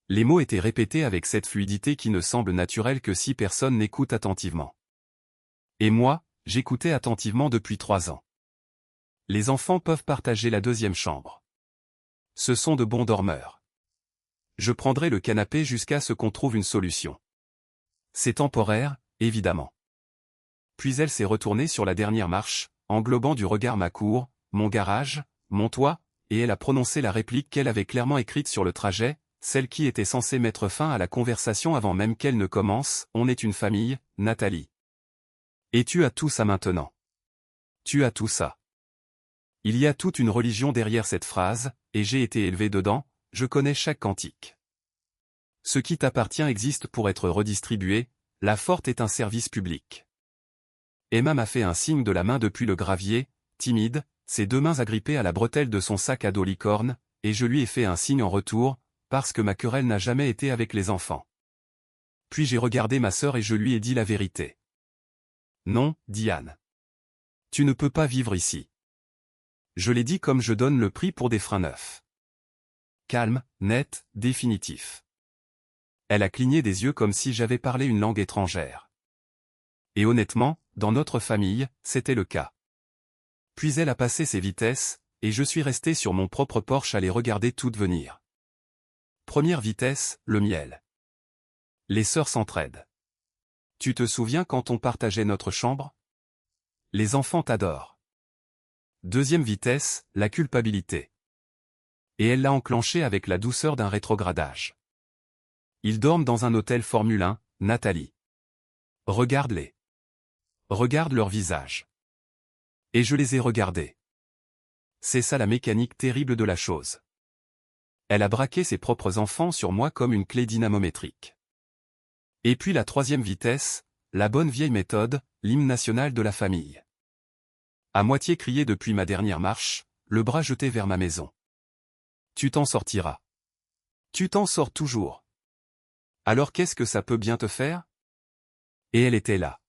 Speaker 1: Les mots étaient répétés avec cette fluidité qui ne semble naturelle que si personne n'écoute attentivement. Et moi, j'écoutais attentivement depuis 3 ans. Les enfants peuvent partager la 2e chambre. Ce sont de bons dormeurs. Je prendrai le canapé jusqu'à ce qu'on trouve une solution. C'est temporaire, évidemment. Puis elle s'est retournée sur la dernière marche, englobant du regard ma cour, mon garage, mon toit, et elle a prononcé la réplique qu'elle avait clairement écrite sur le trajet, celle qui était censée mettre fin à la conversation avant même qu'elle ne commence. On est une famille, Nathalie. Et tu as tout ça maintenant. Tu as tout ça. Il y a toute une religion derrière cette phrase, et j'ai été élevé dedans, je connais chaque cantique. Ce qui t'appartient existe pour être redistribué, la forte est un service public. Emma m'a fait un signe de la main depuis le gravier, timide, ses deux mains agrippées à la bretelle de son sac à dos licorne, et je lui ai fait un signe en retour, parce que ma querelle n'a jamais été avec les enfants. Puis j'ai regardé ma sœur et je lui ai dit la vérité. Non, Diane. Tu ne peux pas vivre ici. Je l'ai dit comme je donne le prix pour des freins neufs. Calme, net, définitif. Elle a cligné des yeux comme si j'avais parlé une langue étrangère. Et honnêtement, dans notre famille, c'était le cas. Puis elle a passé ses vitesses, et je suis resté sur mon propre porche à les regarder toutes venir. Première vitesse, le miel. Les sœurs s'entraident. Tu te souviens quand on partageait notre chambre? Les enfants t'adorent. Deuxième vitesse, la culpabilité. Et elle l'a enclenché avec la douceur d'un rétrogradage. Ils dorment dans un hôtel Formule 1, Nathalie. Regarde-les. Regarde leur visage. Et je les ai regardés. C'est ça la mécanique terrible de la chose. Elle a braqué ses propres enfants sur moi comme une clé dynamométrique. Et puis la troisième vitesse, la bonne vieille méthode, l'hymne national de la famille. À moitié crié depuis ma dernière marche, le bras jeté vers ma maison. Tu t'en sortiras. Tu t'en sors toujours. Alors qu'est-ce que ça peut bien te faire? Et elle était là.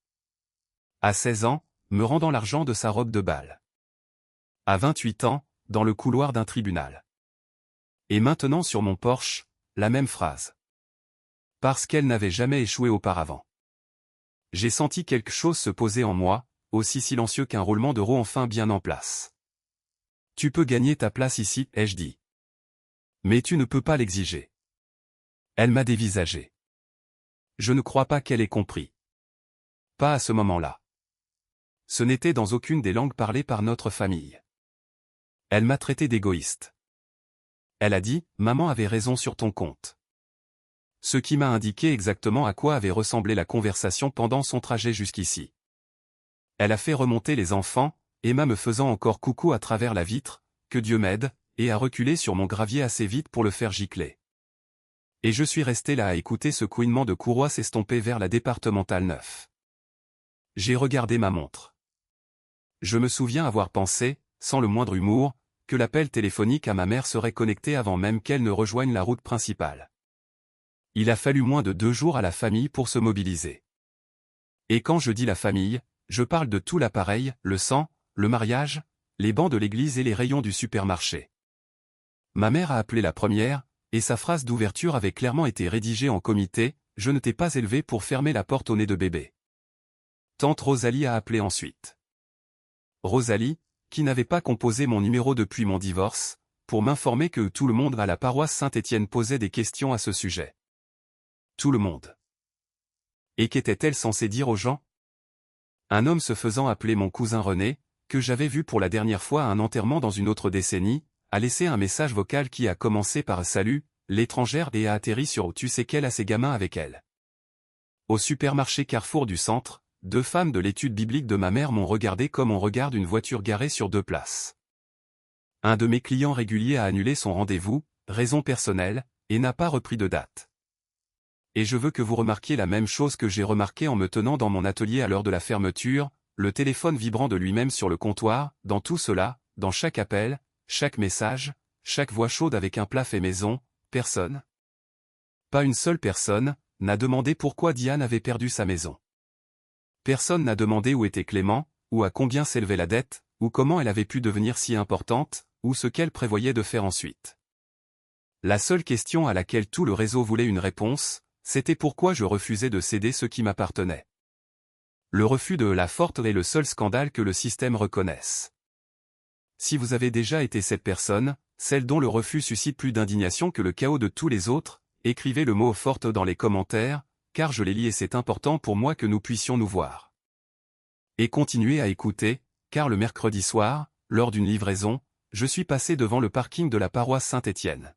Speaker 1: À 16 ans, me rendant l'argent de sa robe de bal. À 28 ans, dans le couloir d'un tribunal. Et maintenant sur mon porche, la même phrase. Parce qu'elle n'avait jamais échoué auparavant. J'ai senti quelque chose se poser en moi, aussi silencieux qu'un roulement de roue enfin bien en place. Tu peux gagner ta place ici, ai-je dit. Mais tu ne peux pas l'exiger. Elle m'a dévisagé. Je ne crois pas qu'elle ait compris. Pas à ce moment-là. Ce n'était dans aucune des langues parlées par notre famille. Elle m'a traité d'égoïste. Elle a dit, maman avait raison sur ton compte. Ce qui m'a indiqué exactement à quoi avait ressemblé la conversation pendant son trajet jusqu'ici. Elle a fait remonter les enfants, Emma me faisant encore coucou à travers la vitre, que Dieu m'aide, et a reculé sur mon gravier assez vite pour le faire gicler. Et je suis resté là à écouter ce couinement de courroie s'estomper vers la départementale 9. J'ai regardé ma montre. Je me souviens avoir pensé, sans le moindre humour, que l'appel téléphonique à ma mère serait connecté avant même qu'elle ne rejoigne la route principale. Il a fallu moins de 2 jours à la famille pour se mobiliser. Et quand je dis la famille, je parle de tout l'appareil, le sang, le mariage, les bancs de l'église et les rayons du supermarché. Ma mère a appelé la première, et sa phrase d'ouverture avait clairement été rédigée en comité, « Je ne t'ai pas élevé pour fermer la porte au nez de bébé ». Tante Rosalie a appelé ensuite. Rosalie, qui n'avait pas composé mon numéro depuis mon divorce, pour m'informer que tout le monde à la paroisse Saint-Étienne posait des questions à ce sujet. Tout le monde. Et qu'était-elle censée dire aux gens? Un homme se faisant appeler mon cousin René, que j'avais vu pour la dernière fois à un enterrement dans une autre décennie, a laissé un message vocal qui a commencé par « Salut, l'étrangère » et a atterri sur « Tu sais qu'elle a ses gamins avec elle ». Au supermarché Carrefour du centre, 2 femmes de l'étude biblique de ma mère m'ont regardé comme on regarde une voiture garée sur 2 places. Un de mes clients réguliers a annulé son rendez-vous, raison personnelle, et n'a pas repris de date. Et je veux que vous remarquiez la même chose que j'ai remarqué en me tenant dans mon atelier à l'heure de la fermeture, le téléphone vibrant de lui-même sur le comptoir, dans tout cela, dans chaque appel, chaque message, chaque voix chaude avec un plat fait maison, personne. Pas une seule personne n'a demandé pourquoi Diane avait perdu sa maison. Personne n'a demandé où était Clément, ou à combien s'élevait la dette, ou comment elle avait pu devenir si importante, ou ce qu'elle prévoyait de faire ensuite. La seule question à laquelle tout le réseau voulait une réponse, c'était pourquoi je refusais de céder ce qui m'appartenait. Le refus de la forte est le seul scandale que le système reconnaisse. Si vous avez déjà été cette personne, celle dont le refus suscite plus d'indignation que le chaos de tous les autres, écrivez le mot forte dans les commentaires, car je les lis et c'est important pour moi que nous puissions nous voir. Et continuez à écouter, car le mercredi soir, lors d'une livraison, je suis passé devant le parking de la paroisse Saint-Étienne.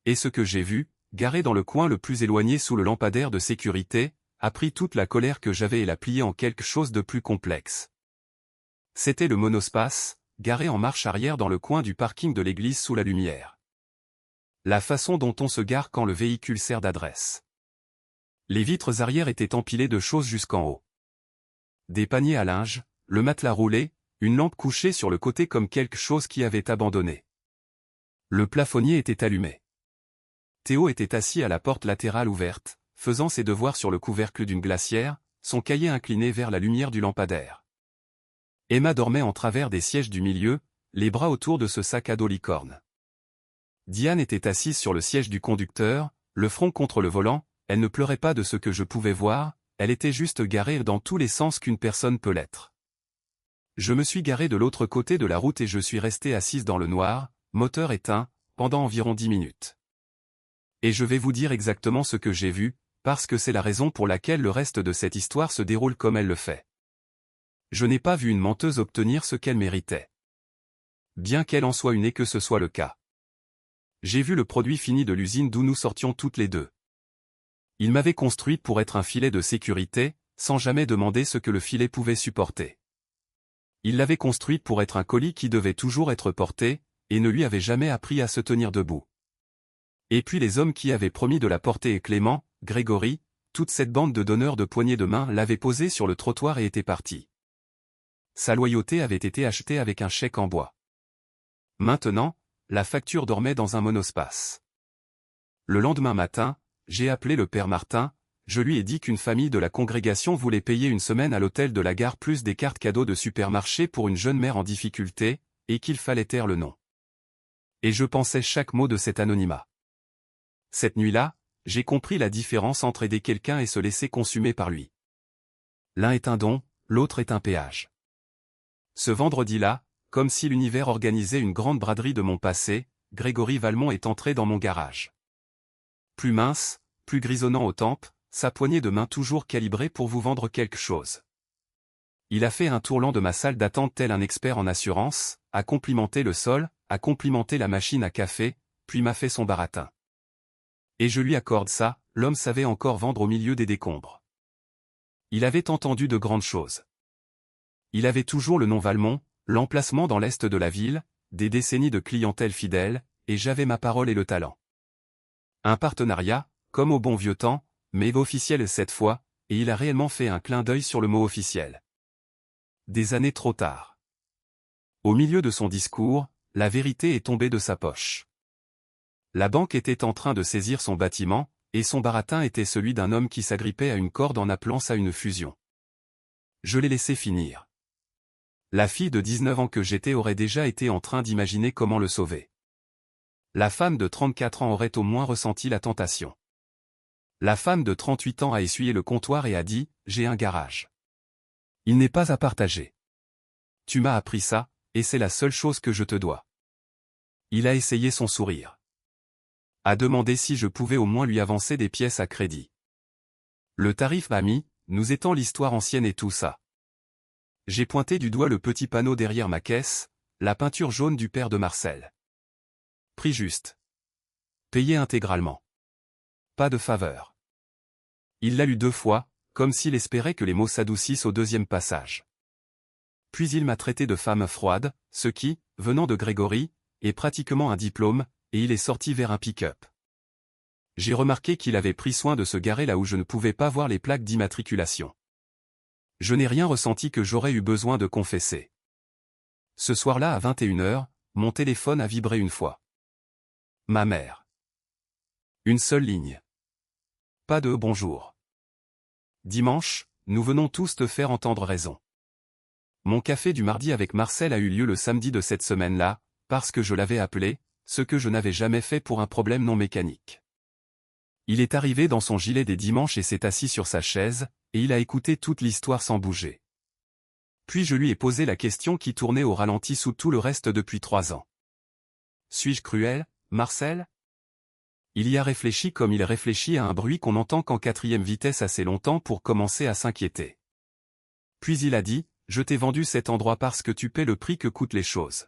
Speaker 1: Et ce que j'ai vu, garé dans le coin le plus éloigné sous le lampadaire de sécurité, a pris toute la colère que j'avais et l'a pliée en quelque chose de plus complexe. C'était le monospace, garé en marche arrière dans le coin du parking de l'église sous la lumière. La façon dont on se gare quand le véhicule sert d'adresse. Les vitres arrière étaient empilées de choses jusqu'en haut. Des paniers à linge, le matelas roulé, une lampe couchée sur le côté comme quelque chose qui avait abandonné. Le plafonnier était allumé. Théo était assis à la porte latérale ouverte, faisant ses devoirs sur le couvercle d'une glacière, son cahier incliné vers la lumière du lampadaire. Emma dormait en travers des sièges du milieu, les bras autour de ce sac à dos licorne. Diane était assise sur le siège du conducteur, le front contre le volant, elle ne pleurait pas de ce que je pouvais voir, elle était juste garée dans tous les sens qu'une personne peut l'être. Je me suis garé de l'autre côté de la route et je suis resté assise dans le noir, moteur éteint, pendant environ 10 minutes. Et je vais vous dire exactement ce que j'ai vu, parce que c'est la raison pour laquelle le reste de cette histoire se déroule comme elle le fait. Je n'ai pas vu une menteuse obtenir ce qu'elle méritait. Bien qu'elle en soit une et que ce soit le cas. J'ai vu le produit fini de l'usine d'où nous sortions toutes les deux. Il m'avait construite pour être un filet de sécurité, sans jamais demander ce que le filet pouvait supporter. Il l'avait construite pour être un colis qui devait toujours être porté, et ne lui avait jamais appris à se tenir debout. Et puis les hommes qui avaient promis de la porter et Clément, Grégory, toute cette bande de donneurs de poignées de main l'avaient posée sur le trottoir et était partie. Sa loyauté avait été achetée avec un chèque en bois. Maintenant, la facture dormait dans un monospace. Le lendemain matin, j'ai appelé le père Martin, je lui ai dit qu'une famille de la congrégation voulait payer une semaine à l'hôtel de la gare plus des cartes cadeaux de supermarché pour une jeune mère en difficulté, et qu'il fallait taire le nom. Et je pensais chaque mot de cet anonymat. Cette nuit-là, j'ai compris la différence entre aider quelqu'un et se laisser consumer par lui. L'un est un don, l'autre est un péage. Ce vendredi-là, comme si l'univers organisait une grande braderie de mon passé, Grégory Valmont est entré dans mon garage. Plus mince, plus grisonnant aux tempes, sa poignée de main toujours calibrée pour vous vendre quelque chose. Il a fait un tour lent de ma salle d'attente tel un expert en assurance, a complimenté le sol, a complimenté la machine à café, puis m'a fait son baratin. Et je lui accorde ça, l'homme savait encore vendre au milieu des décombres. Il avait entendu de grandes choses. Il avait toujours le nom Valmont, l'emplacement dans l'est de la ville, des décennies de clientèle fidèle, et j'avais ma parole et le talent. Un partenariat, comme au bon vieux temps, mais officiel cette fois, et il a réellement fait un clin d'œil sur le mot officiel. Des années trop tard. Au milieu de son discours, la vérité est tombée de sa poche. La banque était en train de saisir son bâtiment, et son baratin était celui d'un homme qui s'agrippait à une corde en appelant ça une fusion. Je l'ai laissé finir. La fille de 19 ans que j'étais aurait déjà été en train d'imaginer comment le sauver. La femme de 34 ans aurait au moins ressenti la tentation. La femme de 38 ans a essuyé le comptoir et a dit « J'ai un garage. Il n'est pas à partager. Tu m'as appris ça, et c'est la seule chose que je te dois. » Il a essayé son sourire. A demandé si je pouvais au moins lui avancer des pièces à crédit. Le tarif m'a mis, nous étant l'histoire ancienne et tout ça. J'ai pointé du doigt le petit panneau derrière ma caisse, la peinture jaune du père de Marcel. Prix juste. Payé intégralement. Pas de faveur. Il l'a lu 2 fois, comme s'il espérait que les mots s'adoucissent au deuxième passage. Puis il m'a traité de femme froide, ce qui, venant de Grégory, est pratiquement un diplôme, et il est sorti vers un pick-up. J'ai remarqué qu'il avait pris soin de se garer là où je ne pouvais pas voir les plaques d'immatriculation. Je n'ai rien ressenti que j'aurais eu besoin de confesser. Ce soir-là à 21h, mon téléphone a vibré une fois. Ma mère. Une seule ligne. Pas de « bonjour ». Dimanche, nous venons tous te faire entendre raison. Mon café du mardi avec Marcel a eu lieu le samedi de cette semaine-là, parce que je l'avais appelé, ce que je n'avais jamais fait pour un problème non mécanique. Il est arrivé dans son gilet des dimanches et s'est assis sur sa chaise, et il a écouté toute l'histoire sans bouger. Puis je lui ai posé la question qui tournait au ralenti sous tout le reste depuis 3 ans. Suis-je cruel, Marcel ? Il y a réfléchi comme il réfléchit à un bruit qu'on entend qu'en 4e vitesse assez longtemps pour commencer à s'inquiéter. Puis il a dit, je t'ai vendu cet endroit parce que tu paies le prix que coûtent les choses.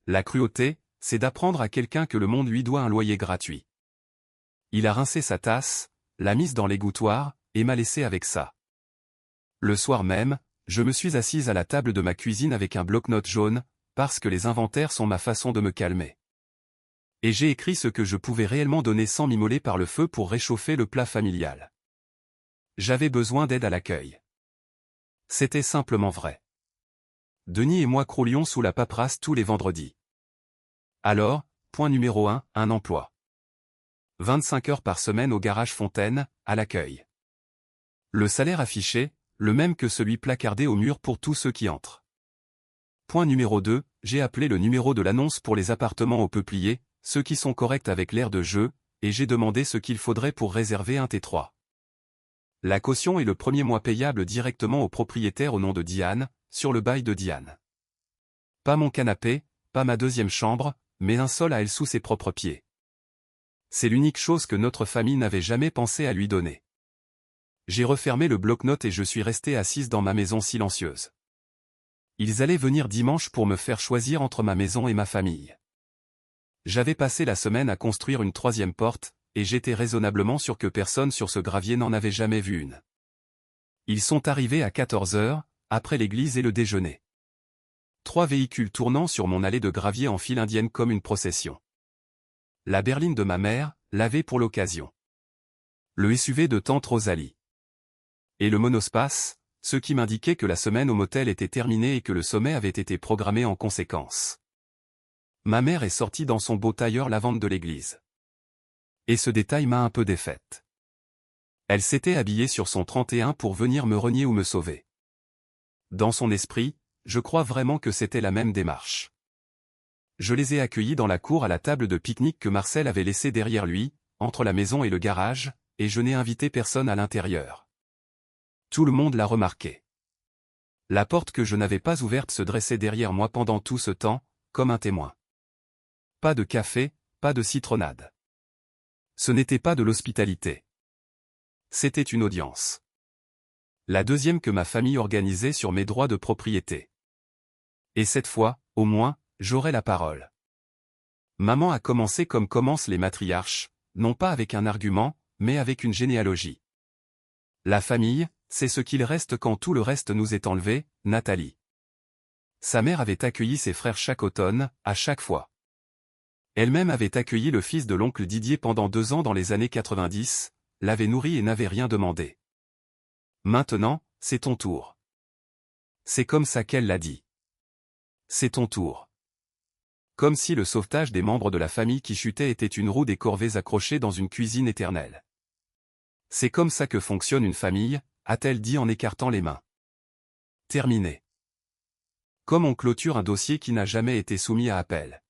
Speaker 1: La cruauté, c'est d'apprendre à quelqu'un que le monde lui doit un loyer gratuit. Il a rincé sa tasse, l'a mise dans l'égouttoir, et m'a laissé avec ça. Le soir même, Je me suis assise à la table de ma cuisine avec un bloc-notes jaune, parce que les inventaires sont ma façon de me calmer. Et j'ai écrit ce que je pouvais réellement donner sans m'immoler par le feu pour réchauffer le plat familial. J'avais besoin d'aide à l'accueil. C'était simplement vrai. Denis et moi croulions sous la paperasse tous les vendredis. Alors, point numéro 1, un emploi. 25 heures par semaine au garage Fontaine, à l'accueil. Le salaire affiché, le même que celui placardé au mur pour tous ceux qui entrent. Point numéro 2, j'ai appelé le numéro de l'annonce pour les appartements au peuplier, ceux qui sont corrects avec l'aire de jeu, et j'ai demandé ce qu'il faudrait pour réserver un T3. La caution est le premier mois payable directement au propriétaire au nom de Diane, sur le bail de Diane. Pas mon canapé, pas ma deuxième chambre, mais un sol à elle sous ses propres pieds. C'est l'unique chose que notre famille n'avait jamais pensé à lui donner. J'ai refermé le bloc-notes et je suis restée assise dans ma maison silencieuse. Ils allaient venir dimanche pour me faire choisir entre ma maison et ma famille. J'avais passé la semaine à construire une troisième porte, et j'étais raisonnablement sûr que personne sur ce gravier n'en avait jamais vu une. Ils sont arrivés à 14 heures, après l'église et le déjeuner. 3 véhicules tournant sur mon allée de gravier en file indienne comme une procession. La berline de ma mère, lavée pour l'occasion. Le SUV de tante Rosalie. Et le monospace, ce qui m'indiquait que la semaine au motel était terminée et que le sommet avait été programmé en conséquence. Ma mère est sortie dans son beau tailleur lavande de l'église. Et ce détail m'a un peu défaite. Elle s'était habillée sur son 31 pour venir me renier ou me sauver. Dans son esprit, je crois vraiment que c'était la même démarche. Je les ai accueillis dans la cour à la table de pique-nique que Marcel avait laissée derrière lui, entre la maison et le garage, et je n'ai invité personne à l'intérieur. Tout le monde l'a remarqué. La porte que je n'avais pas ouverte se dressait derrière moi pendant tout ce temps, comme un témoin. Pas de café, pas de citronnade. Ce n'était pas de l'hospitalité. C'était une audience. La deuxième que ma famille organisait sur mes droits de propriété. Et cette fois, au moins, j'aurai la parole. Maman a commencé comme commencent les matriarches, non pas avec un argument, mais avec une généalogie. La famille, c'est ce qu'il reste quand tout le reste nous est enlevé, Nathalie. Sa mère avait accueilli ses frères chaque automne, à chaque fois. Elle-même avait accueilli le fils de l'oncle Didier pendant 2 ans dans les années 90, l'avait nourri et n'avait rien demandé. Maintenant, c'est ton tour. C'est comme ça qu'elle l'a dit. C'est ton tour. Comme si le sauvetage des membres de la famille qui chutaient était une roue des corvées accrochée dans une cuisine éternelle. C'est comme ça que fonctionne une famille, a-t-elle dit en écartant les mains. Terminé. Comme on clôture un dossier qui n'a jamais été soumis à appel.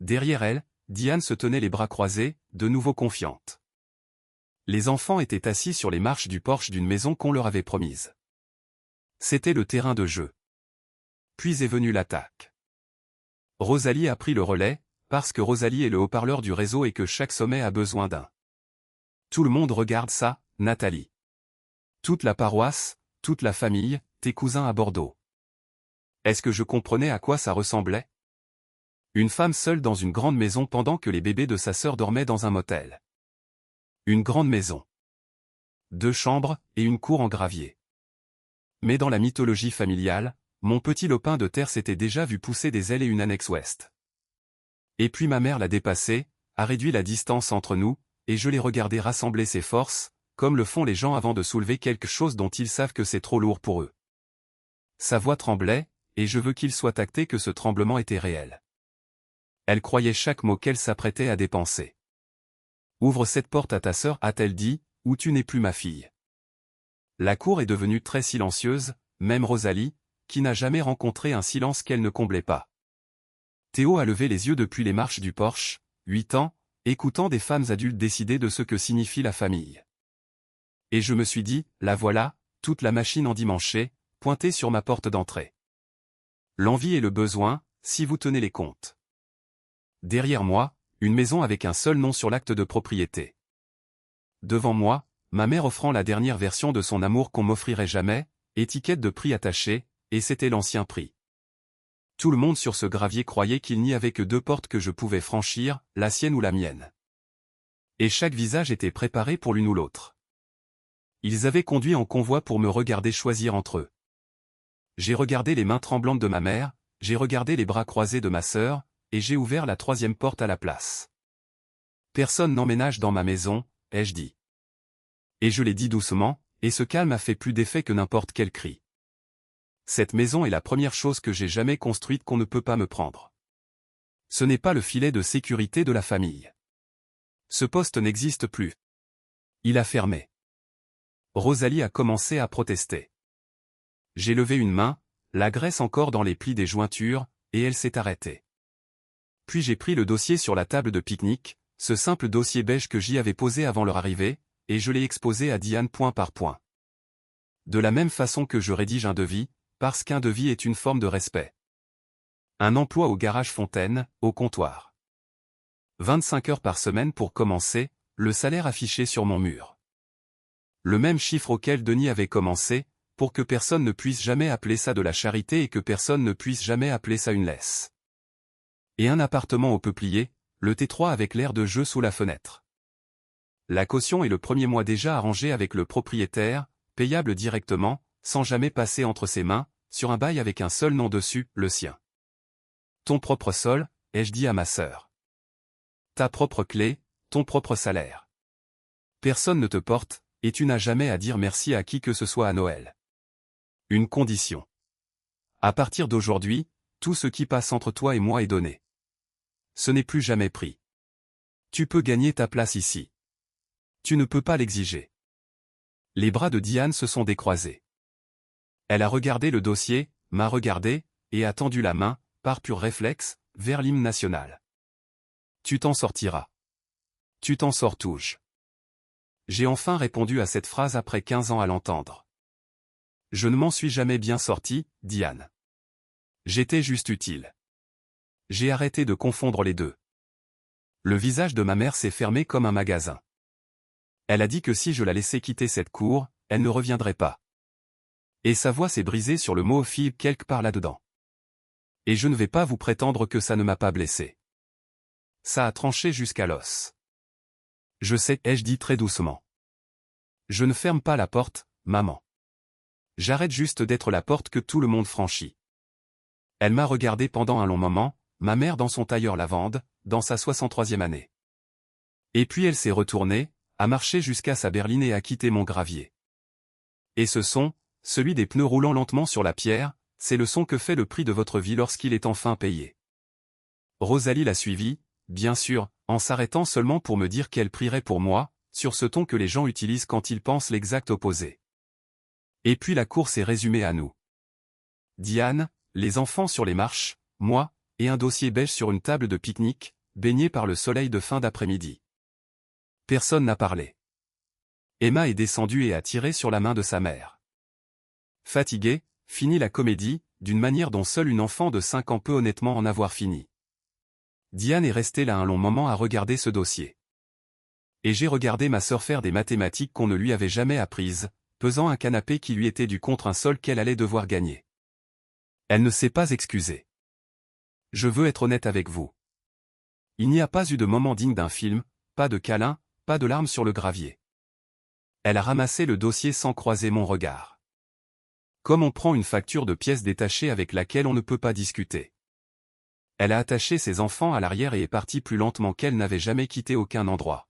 Speaker 1: Derrière elle, Diane se tenait les bras croisés, de nouveau confiante. Les enfants étaient assis sur les marches du porche d'une maison qu'on leur avait promise. C'était le terrain de jeu. Puis est venue l'attaque. Rosalie a pris le relais, parce que Rosalie est le haut-parleur du réseau et que chaque sommet a besoin d'un. Tout le monde regarde ça, Nathalie. Toute la paroisse, toute la famille, tes cousins à Bordeaux. Est-ce que je comprenais à quoi ça ressemblait? Une femme seule dans une grande maison pendant que les bébés de sa sœur dormaient dans un motel. Une grande maison. 2 chambres, et une cour en gravier. Mais dans la mythologie familiale, mon petit lopin de terre s'était déjà vu pousser des ailes et une annexe ouest. Et puis ma mère l'a dépassé, a réduit la distance entre nous, et je l'ai regardé rassembler ses forces, comme le font les gens avant de soulever quelque chose dont ils savent que c'est trop lourd pour eux. Sa voix tremblait, et je veux qu'il soit acté que ce tremblement était réel. Elle croyait chaque mot qu'elle s'apprêtait à dépenser. Ouvre cette porte à ta sœur, a-t-elle dit, ou tu n'es plus ma fille. La cour est devenue très silencieuse, même Rosalie, qui n'a jamais rencontré un silence qu'elle ne comblait pas. Théo a levé les yeux depuis les marches du porche, 8 ans, écoutant des femmes adultes décider de ce que signifie la famille. Et je me suis dit, la voilà, toute la machine endimanchée, pointée sur ma porte d'entrée. L'envie et le besoin, si vous tenez les comptes. Derrière moi, une maison avec un seul nom sur l'acte de propriété. Devant moi, ma mère offrant la dernière version de son amour qu'on m'offrirait jamais, étiquette de prix attachée, et c'était l'ancien prix. Tout le monde sur ce gravier croyait qu'il n'y avait que 2 portes que je pouvais franchir, la sienne ou la mienne. Et chaque visage était préparé pour l'une ou l'autre. Ils avaient conduit en convoi pour me regarder choisir entre eux. J'ai regardé les mains tremblantes de ma mère, j'ai regardé les bras croisés de ma sœur, et j'ai ouvert la troisième porte à la place. Personne n'emménage dans ma maison, ai-je dit. Et je l'ai dit doucement, et ce calme a fait plus d'effet que n'importe quel cri. Cette maison est la première chose que j'ai jamais construite qu'on ne peut pas me prendre. Ce n'est pas le filet de sécurité de la famille. Ce poste n'existe plus. Il a fermé. Rosalie a commencé à protester. J'ai levé une main, la graisse encore dans les plis des jointures, et elle s'est arrêtée. Puis j'ai pris le dossier sur la table de pique-nique, ce simple dossier beige que j'y avais posé avant leur arrivée, et je l'ai exposé à Diane point par point. De la même façon que je rédige un devis, parce qu'un devis est une forme de respect. Un emploi au garage Fontaine, au comptoir. 25 heures par semaine pour commencer, le salaire affiché sur mon mur. Le même chiffre auquel Denis avait commencé, pour que personne ne puisse jamais appeler ça de la charité et que personne ne puisse jamais appeler ça une laisse. Et un appartement au peuplier, le T3 avec l'air de jeu sous la fenêtre. La caution est le premier mois déjà arrangé avec le propriétaire, payable directement, sans jamais passer entre ses mains, sur un bail avec un seul nom dessus, le sien. Ton propre sol, ai-je dit à ma sœur. Ta propre clé, ton propre salaire. Personne ne te porte, et tu n'as jamais à dire merci à qui que ce soit à Noël. Une condition. À partir d'aujourd'hui, tout ce qui passe entre toi et moi est donné. Ce n'est plus jamais pris. Tu peux gagner ta place ici. Tu ne peux pas l'exiger. Les bras de Diane se sont décroisés. Elle a regardé le dossier, m'a regardé, et a tendu la main, par pur réflexe, vers l'hymne national. Tu t'en sortiras. Tu t'en sors touche. J'ai enfin répondu à cette phrase après 15 ans à l'entendre. Je ne m'en suis jamais bien sorti, Diane. J'étais juste utile. J'ai arrêté de confondre les deux. Le visage de ma mère s'est fermé comme un magasin. Elle a dit que si je la laissais quitter cette cour, elle ne reviendrait pas. Et sa voix s'est brisée sur le mot fille quelque part là-dedans. Et je ne vais pas vous prétendre que ça ne m'a pas blessé. Ça a tranché jusqu'à l'os. Je sais, ai-je dit très doucement. Je ne ferme pas la porte, maman. J'arrête juste d'être la porte que tout le monde franchit. Elle m'a regardé pendant un long moment, ma mère dans son tailleur lavande, dans sa 63e année. Et puis elle s'est retournée, a marché jusqu'à sa berline et a quitté mon gravier. Et ce son, celui des pneus roulant lentement sur la pierre, c'est le son que fait le prix de votre vie lorsqu'il est enfin payé. Rosalie l'a suivi, bien sûr, en s'arrêtant seulement pour me dire qu'elle prierait pour moi, sur ce ton que les gens utilisent quand ils pensent l'exact opposé. Et puis la course est résumée à nous. Diane, les enfants sur les marches, moi, et un dossier beige sur une table de pique-nique, baigné par le soleil de fin d'après-midi. Personne n'a parlé. Emma est descendue et a tiré sur la main de sa mère. Fatiguée, finit la comédie, d'une manière dont seule une enfant de 5 ans peut honnêtement en avoir fini. Diane est restée là un long moment à regarder ce dossier. Et j'ai regardé ma sœur faire des mathématiques qu'on ne lui avait jamais apprises, pesant un canapé qui lui était dû contre un sol qu'elle allait devoir gagner. Elle ne s'est pas excusée. Je veux être honnête avec vous. Il n'y a pas eu de moment digne d'un film, pas de câlin, pas de larmes sur le gravier. Elle a ramassé le dossier sans croiser mon regard. Comme on prend une facture de pièces détachées avec laquelle on ne peut pas discuter. Elle a attaché ses enfants à l'arrière et est partie plus lentement qu'elle n'avait jamais quitté aucun endroit.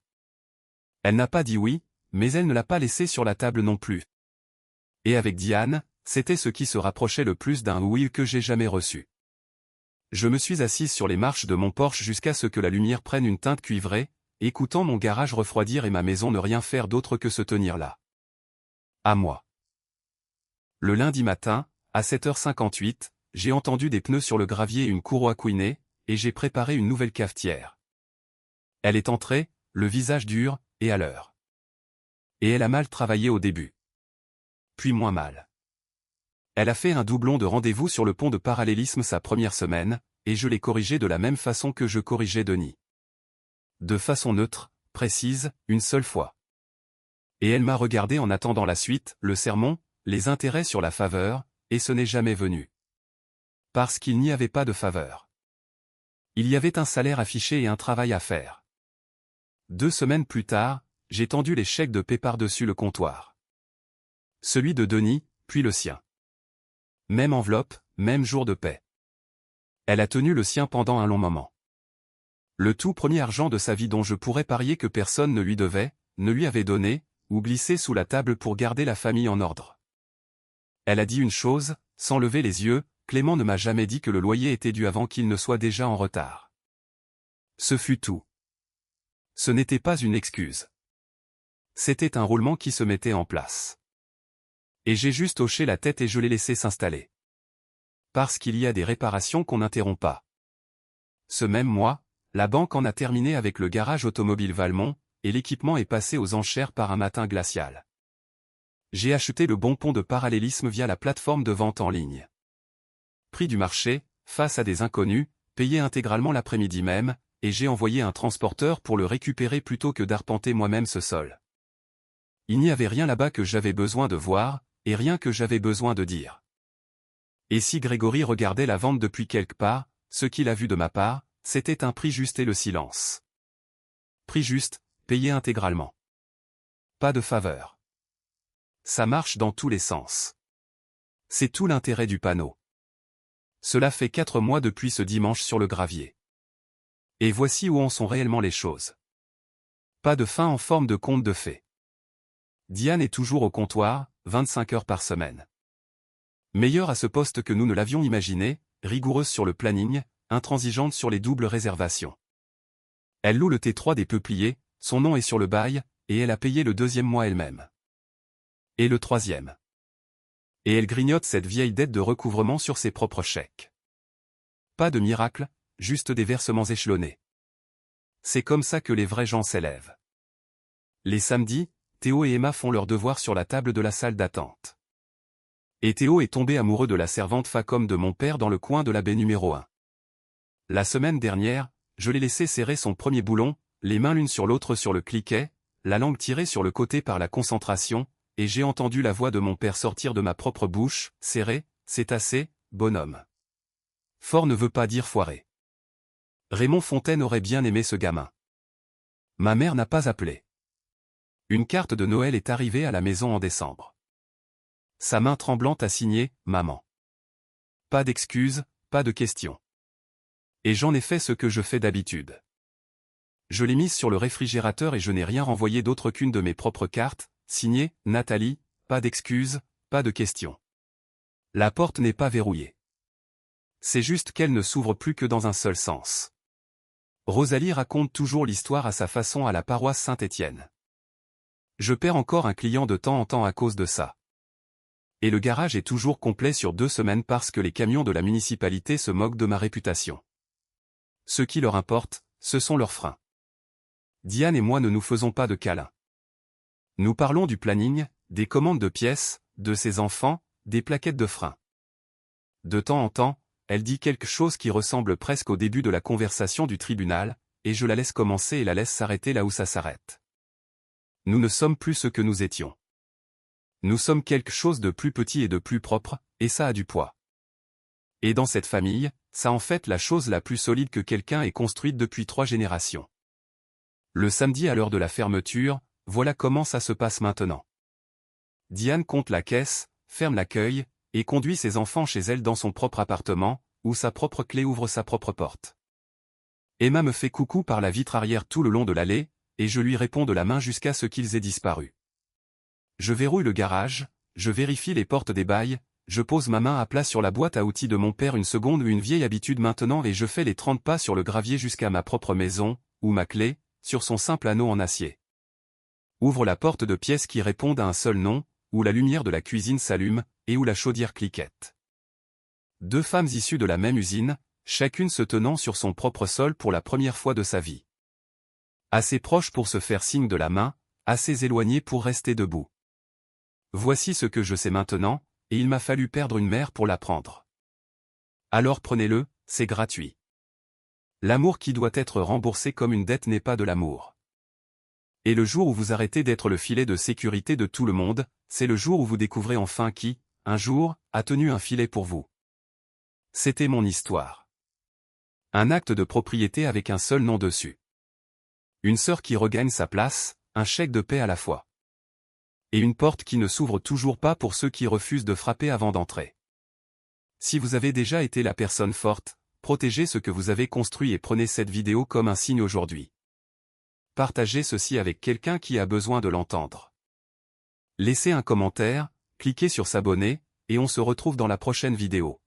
Speaker 1: Elle n'a pas dit oui, mais elle ne l'a pas laissé sur la table non plus. Et avec Diane, c'était ce qui se rapprochait le plus d'un oui que j'ai jamais reçu. Je me suis assise sur les marches de mon Porsche jusqu'à ce que la lumière prenne une teinte cuivrée, écoutant mon garage refroidir et ma maison ne rien faire d'autre que se tenir là. À moi. Le lundi matin, à 7h58, j'ai entendu des pneus sur le gravier et une courroie couiner, et j'ai préparé une nouvelle cafetière. Elle est entrée, le visage dur, et à l'heure. Et elle a mal travaillé au début. Puis moins mal. Elle a fait un doublon de rendez-vous sur le pont de parallélisme sa première semaine, et je l'ai corrigé de la même façon que je corrigeais Denis. De façon neutre, précise, une seule fois. Et elle m'a regardé en attendant la suite, le sermon, les intérêts sur la faveur, et ce n'est jamais venu. Parce qu'il n'y avait pas de faveur. Il y avait un salaire affiché et un travail à faire. 2 semaines plus tard, j'ai tendu les chèques de paie par-dessus le comptoir. Celui de Denis, puis le sien. Même enveloppe, même jour de paix. Elle a tenu le sien pendant un long moment. Le tout premier argent de sa vie dont je pourrais parier que personne ne lui devait, ne lui avait donné, ou glissé sous la table pour garder la famille en ordre. Elle a dit une chose, sans lever les yeux, Clément ne m'a jamais dit que le loyer était dû avant qu'il ne soit déjà en retard. Ce fut tout. Ce n'était pas une excuse. C'était un roulement qui se mettait en place. Et j'ai juste hoché la tête et je l'ai laissé s'installer. Parce qu'il y a des réparations qu'on n'interrompt pas. Ce même mois, la banque en a terminé avec le garage automobile Valmont, et l'équipement est passé aux enchères par un matin glacial. J'ai acheté le bon pont de parallélisme via la plateforme de vente en ligne. Prix du marché, face à des inconnus, payé intégralement l'après-midi même, et j'ai envoyé un transporteur pour le récupérer plutôt que d'arpenter moi-même ce sol. Il n'y avait rien là-bas que j'avais besoin de voir, et rien que j'avais besoin de dire. Et si Grégory regardait la vente depuis quelque part, ce qu'il a vu de ma part, c'était un prix juste et le silence. Prix juste, payé intégralement. Pas de faveur. Ça marche dans tous les sens. C'est tout l'intérêt du panneau. Cela fait 4 mois depuis ce dimanche sur le gravier. Et voici où en sont réellement les choses. Pas de fin en forme de conte de fées. Diane est toujours au comptoir, 25 heures par semaine. Meilleure à ce poste que nous ne l'avions imaginé, rigoureuse sur le planning, intransigeante sur les doubles réservations. Elle loue le T3 des Peupliers, son nom est sur le bail, et elle a payé le 2e mois elle-même. Et le 3e. Et elle grignote cette vieille dette de recouvrement sur ses propres chèques. Pas de miracle, juste des versements échelonnés. C'est comme ça que les vrais gens s'élèvent. Les samedis, Théo et Emma font leurs devoirs sur la table de la salle d'attente. Et Théo est tombé amoureux de la servante Facom de mon père dans le coin de la baie numéro 1. La semaine dernière, je l'ai laissé serrer son premier boulon, les mains l'une sur l'autre sur le cliquet, la langue tirée sur le côté par la concentration, et j'ai entendu la voix de mon père sortir de ma propre bouche, serré, c'est assez, bonhomme. Fort ne veut pas dire foiré. Raymond Fontaine aurait bien aimé ce gamin. Ma mère n'a pas appelé. Une carte de Noël est arrivée à la maison en décembre. Sa main tremblante a signé « Maman ». Pas d'excuses, pas de questions. Et j'en ai fait ce que je fais d'habitude. Je l'ai mise sur le réfrigérateur et je n'ai rien renvoyé d'autre qu'une de mes propres cartes, signée « Nathalie », pas d'excuses, pas de questions. La porte n'est pas verrouillée. C'est juste qu'elle ne s'ouvre plus que dans un seul sens. Rosalie raconte toujours l'histoire à sa façon à la paroisse Saint-Étienne. Je perds encore un client de temps en temps à cause de ça. Et le garage est toujours complet sur 2 semaines parce que les camions de la municipalité se moquent de ma réputation. Ce qui leur importe, ce sont leurs freins. Diane et moi ne nous faisons pas de câlins. Nous parlons du planning, des commandes de pièces, de ses enfants, des plaquettes de frein. De temps en temps, elle dit quelque chose qui ressemble presque au début de la conversation du tribunal, et je la laisse commencer et la laisse s'arrêter là où ça s'arrête. Nous ne sommes plus ce que nous étions. Nous sommes quelque chose de plus petit et de plus propre, et ça a du poids. Et dans cette famille, ça en fait la chose la plus solide que quelqu'un ait construite depuis 3 générations. Le samedi à l'heure de la fermeture, voilà comment ça se passe maintenant. Diane compte la caisse, ferme l'accueil, et conduit ses enfants chez elle dans son propre appartement, où sa propre clé ouvre sa propre porte. Emma me fait coucou par la vitre arrière tout le long de l'allée, et je lui réponds de la main jusqu'à ce qu'ils aient disparu. Je verrouille le garage, je vérifie les portes des bails, je pose ma main à plat sur la boîte à outils de mon père une seconde ou une vieille habitude maintenant et je fais les 30 pas sur le gravier jusqu'à ma propre maison, ou ma clé, sur son simple anneau en acier. Ouvre la porte de pièces qui répondent à un seul nom, où la lumière de la cuisine s'allume, et où la chaudière cliquette. 2 femmes issues de la même usine, chacune se tenant sur son propre sol pour la première fois de sa vie. Assez proches pour se faire signe de la main, assez éloignées pour rester debout. Voici ce que je sais maintenant, et il m'a fallu perdre une mère pour l'apprendre. Alors prenez-le, c'est gratuit. L'amour qui doit être remboursé comme une dette n'est pas de l'amour. Et le jour où vous arrêtez d'être le filet de sécurité de tout le monde, c'est le jour où vous découvrez enfin qui, un jour, a tenu un filet pour vous. C'était mon histoire. Un acte de propriété avec un seul nom dessus. Une sœur qui regagne sa place, un chèque de paix à la fois. Et une porte qui ne s'ouvre toujours pas pour ceux qui refusent de frapper avant d'entrer. Si vous avez déjà été la personne forte, protégez ce que vous avez construit et prenez cette vidéo comme un signe aujourd'hui. Partagez ceci avec quelqu'un qui a besoin de l'entendre. Laissez un commentaire, cliquez sur s'abonner, et on se retrouve dans la prochaine vidéo.